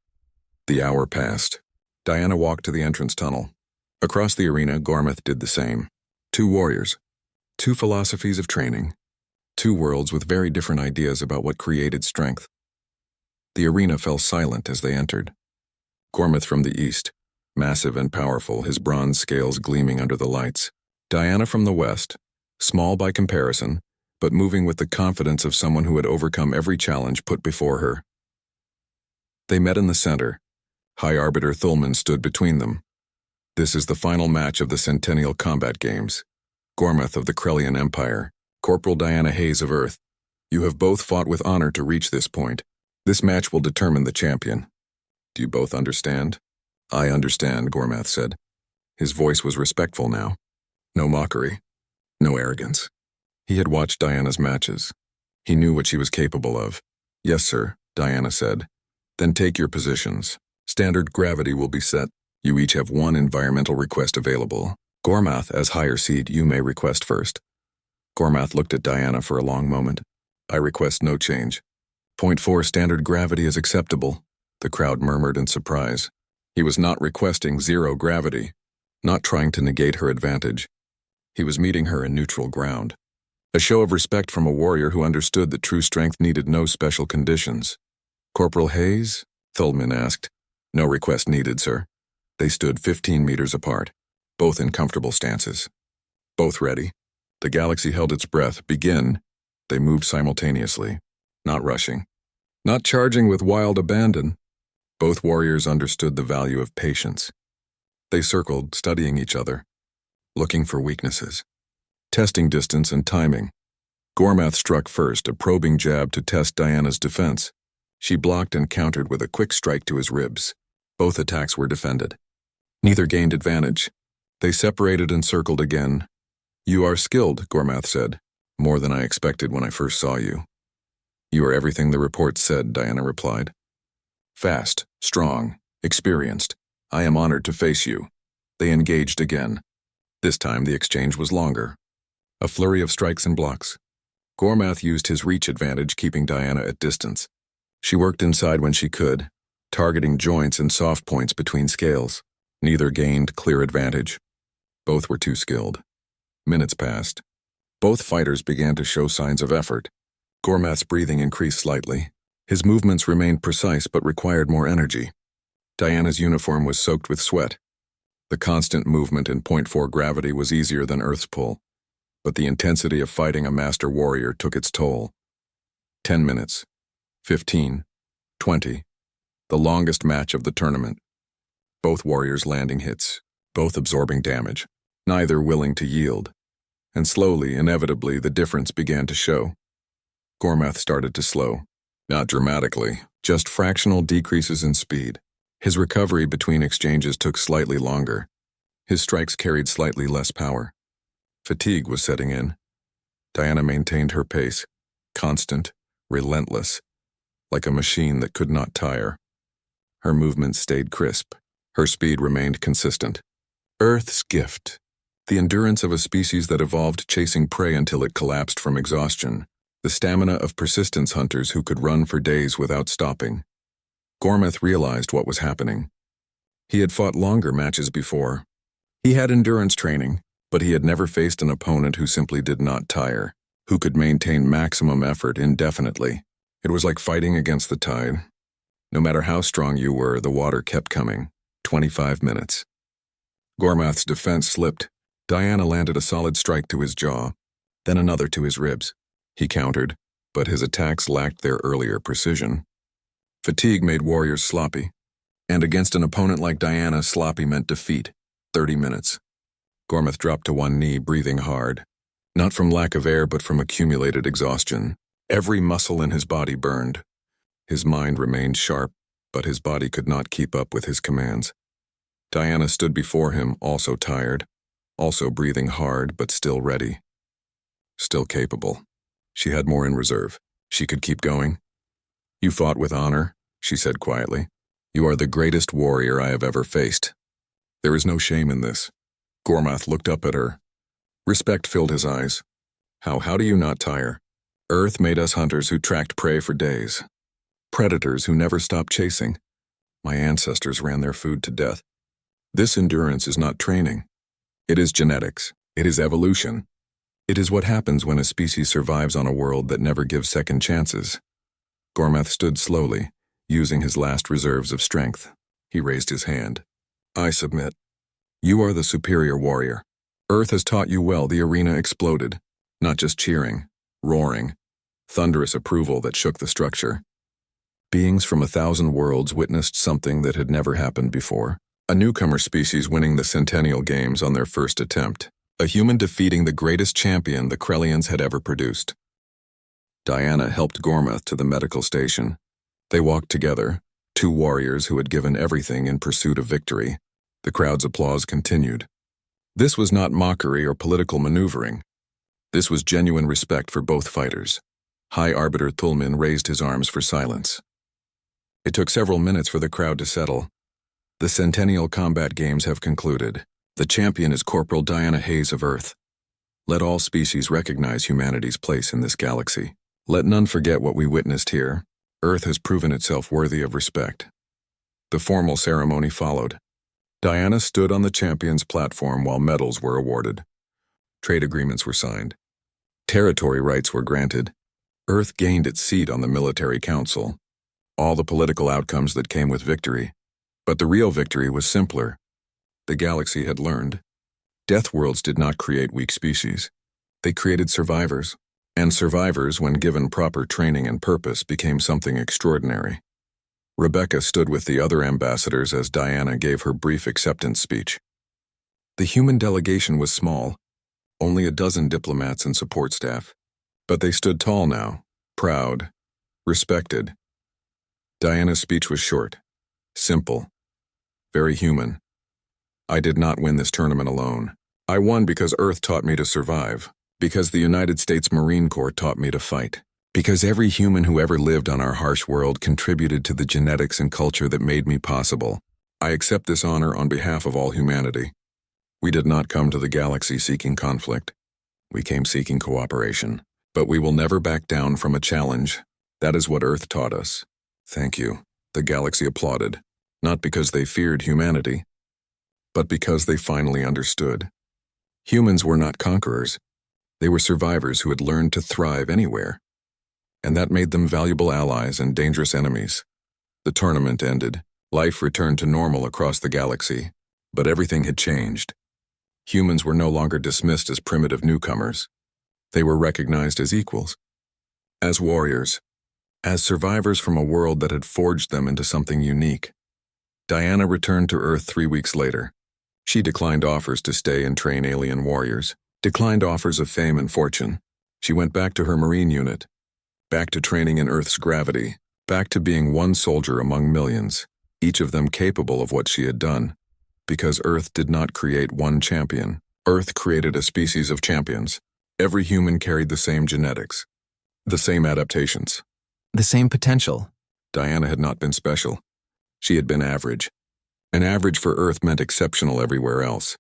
The hour passed. Diana walked to the entrance tunnel. Across the arena, Gormath did the same. 2 warriors. 2 philosophies of training. 2 worlds with very different ideas about what created strength. The arena fell silent as they entered. Gormath from the east, massive and powerful, his bronze scales gleaming under the lights. Diana from the west, small by comparison, but moving with the confidence of someone who had overcome every challenge put before her. They met in the center. High Arbiter Thulman stood between them. "This is the final match of the Centennial Combat Games. Gormath of the Krellian Empire, Corporal Diana Hayes of Earth. You have both fought with honor to reach this point. This match will determine the champion. Do you both understand?" "I understand," Gormath said. His voice was respectful now. No mockery. No arrogance. He had watched Diana's matches. He knew what she was capable of. "Yes, sir," Diana said. "Then take your positions. Standard gravity will be set. You each have 1 environmental request available. Gormath, as higher seed, you may request first." Gormath looked at Diana for a long moment. "I request no change." 0.4 standard gravity is acceptable, the crowd murmured in surprise. He was not requesting 0 gravity, not trying to negate her advantage. He was meeting her in neutral ground. A show of respect from a warrior who understood that true strength needed no special conditions. "Corporal Hayes?" Thulman asked. "No request needed, sir." They stood 15 meters apart, both in comfortable stances. Both ready. The galaxy held its breath. "Begin." They moved simultaneously, not rushing, not charging with wild abandon. Both warriors understood the value of patience. They circled, studying each other, looking for weaknesses, testing distance and timing. Gormath struck first, a probing jab to test Diana's defense. She blocked and countered with a quick strike to his ribs. Both attacks were defended. Neither gained advantage. They separated and circled again. "You are skilled," Gormath said. "More than I expected when I first saw you." "You are everything the report said," Diana replied. "Fast, strong, experienced. I am honored to face you." They engaged again. This time the exchange was longer. A flurry of strikes and blocks. Gormath used his reach advantage, keeping Diana at distance. She worked inside when she could, targeting joints and soft points between scales. Neither gained clear advantage. Both were too skilled. Minutes passed. Both fighters began to show signs of effort. Gormath's breathing increased slightly. His movements remained precise but required more energy. Diana's uniform was soaked with sweat. The constant movement in 0.4 gravity was easier than Earth's pull, but the intensity of fighting a master warrior took its toll. 10 minutes. 15. 20. The longest match of the tournament. Both warriors landing hits, both absorbing damage, neither willing to yield. And slowly, inevitably, the difference began to show. Gormath started to slow. Not dramatically, just fractional decreases in speed. His recovery between exchanges took slightly longer. His strikes carried slightly less power. Fatigue was setting in. Diana maintained her pace, constant, relentless, like a machine that could not tire. Her movements stayed crisp. Her speed remained consistent. Earth's gift. The endurance of a species that evolved chasing prey until it collapsed from exhaustion. The stamina of persistence hunters who could run for days without stopping. Gormath realized what was happening. He had fought longer matches before. He had endurance training, but he had never faced an opponent who simply did not tire, who could maintain maximum effort indefinitely. It was like fighting against the tide. No matter how strong you were, the water kept coming. 25 minutes. Gormath's defense slipped. Diana landed a solid strike to his jaw, then another to his ribs. He countered, but his attacks lacked their earlier precision. Fatigue made warriors sloppy, and against an opponent like Diana, sloppy meant defeat. 30 minutes. Gormath dropped to one knee, breathing hard. Not from lack of air, but from accumulated exhaustion. Every muscle in his body burned. His mind remained sharp, but his body could not keep up with his commands. Diana stood before him, also tired, also breathing hard, but still ready. Still capable. She had more in reserve. She could keep going. "You fought with honor," she said quietly. "You are the greatest warrior I have ever faced. There is no shame in this." Gormath looked up at her. Respect filled his eyes. How do you not tire? Earth made us hunters who tracked prey for days. Predators who never stopped chasing. My ancestors ran their food to death. This endurance is not training. It is genetics. It is evolution. It is what happens when a species survives on a world that never gives second chances. Gormath stood slowly, using his last reserves of strength. He raised his hand. "I submit. You are the superior warrior. Earth has taught you well." The arena exploded. Not just cheering, roaring, thunderous approval that shook the structure. Beings from 1,000 worlds witnessed something that had never happened before. A newcomer species winning the Centennial Games on their first attempt. A human defeating the greatest champion the Krellians had ever produced. Diana helped Gormath to the medical station. They walked together, two warriors who had given everything in pursuit of victory. The crowd's applause continued. This was not mockery or political maneuvering. This was genuine respect for both fighters. High Arbiter Thulmin raised his arms for silence. It took several minutes for the crowd to settle. The Centennial Combat Games have concluded. The champion is Corporal Diana Hayes of Earth. Let all species recognize humanity's place in this galaxy. Let none forget what we witnessed here. Earth has proven itself worthy of respect. The formal ceremony followed. Diana stood on the champion's platform while medals were awarded. Trade agreements were signed. Territory rights were granted. Earth gained its seat on the military council. All the political outcomes that came with victory. But the real victory was simpler. The galaxy had learned. Deathworlds did not create weak species. They created survivors. And survivors, when given proper training and purpose, became something extraordinary. Rebecca stood with the other ambassadors as Diana gave her brief acceptance speech. The human delegation was small, only a dozen diplomats and support staff. But they stood tall now, proud, respected. Diana's speech was short, simple, very human. "I did not win this tournament alone. I won because Earth taught me to survive, because the United States Marine Corps taught me to fight, because every human who ever lived on our harsh world contributed to the genetics and culture that made me possible. I accept this honor on behalf of all humanity. We did not come to the galaxy seeking conflict. We came seeking cooperation. But we will never back down from a challenge. That is what Earth taught us." "Thank you." The galaxy applauded, not because they feared humanity, but because they finally understood. Humans were not conquerors. They were survivors who had learned to thrive anywhere. And that made them valuable allies and dangerous enemies. The tournament ended. Life returned to normal across the galaxy. But everything had changed. Humans were no longer dismissed as primitive newcomers. They were recognized as equals. As warriors. As survivors from a world that had forged them into something unique. Diana returned to Earth 3 weeks later. She declined offers to stay and train alien warriors, declined offers of fame and fortune. She went back to her Marine unit, back to training in Earth's gravity, back to being one soldier among millions, each of them capable of what she had done. Because Earth did not create one champion. Earth created a species of champions. Every human carried the same genetics, the same adaptations, The same potential. Diana had not been special. She had been average. And average for Earth meant exceptional everywhere else.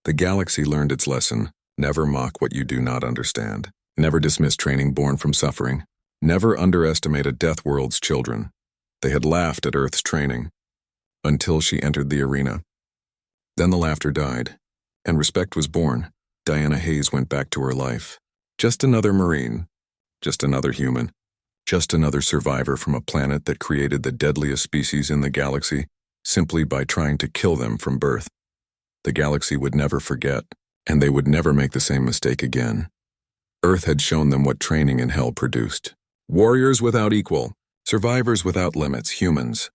The galaxy learned its lesson. Never mock what you do not understand. Never dismiss training born from suffering. Never underestimate a Deathworld's children. They had laughed at Earth's training. Until she entered the arena. Then the laughter died. And respect was born. Diana Hayes went back to her life. Just another Marine. Just another human. Just another survivor from a planet that created the deadliest species in the galaxy, simply by trying to kill them from birth. The galaxy would never forget, and they would never make the same mistake again. Earth had shown them what training in hell produced. Warriors without equal, survivors without limits, humans,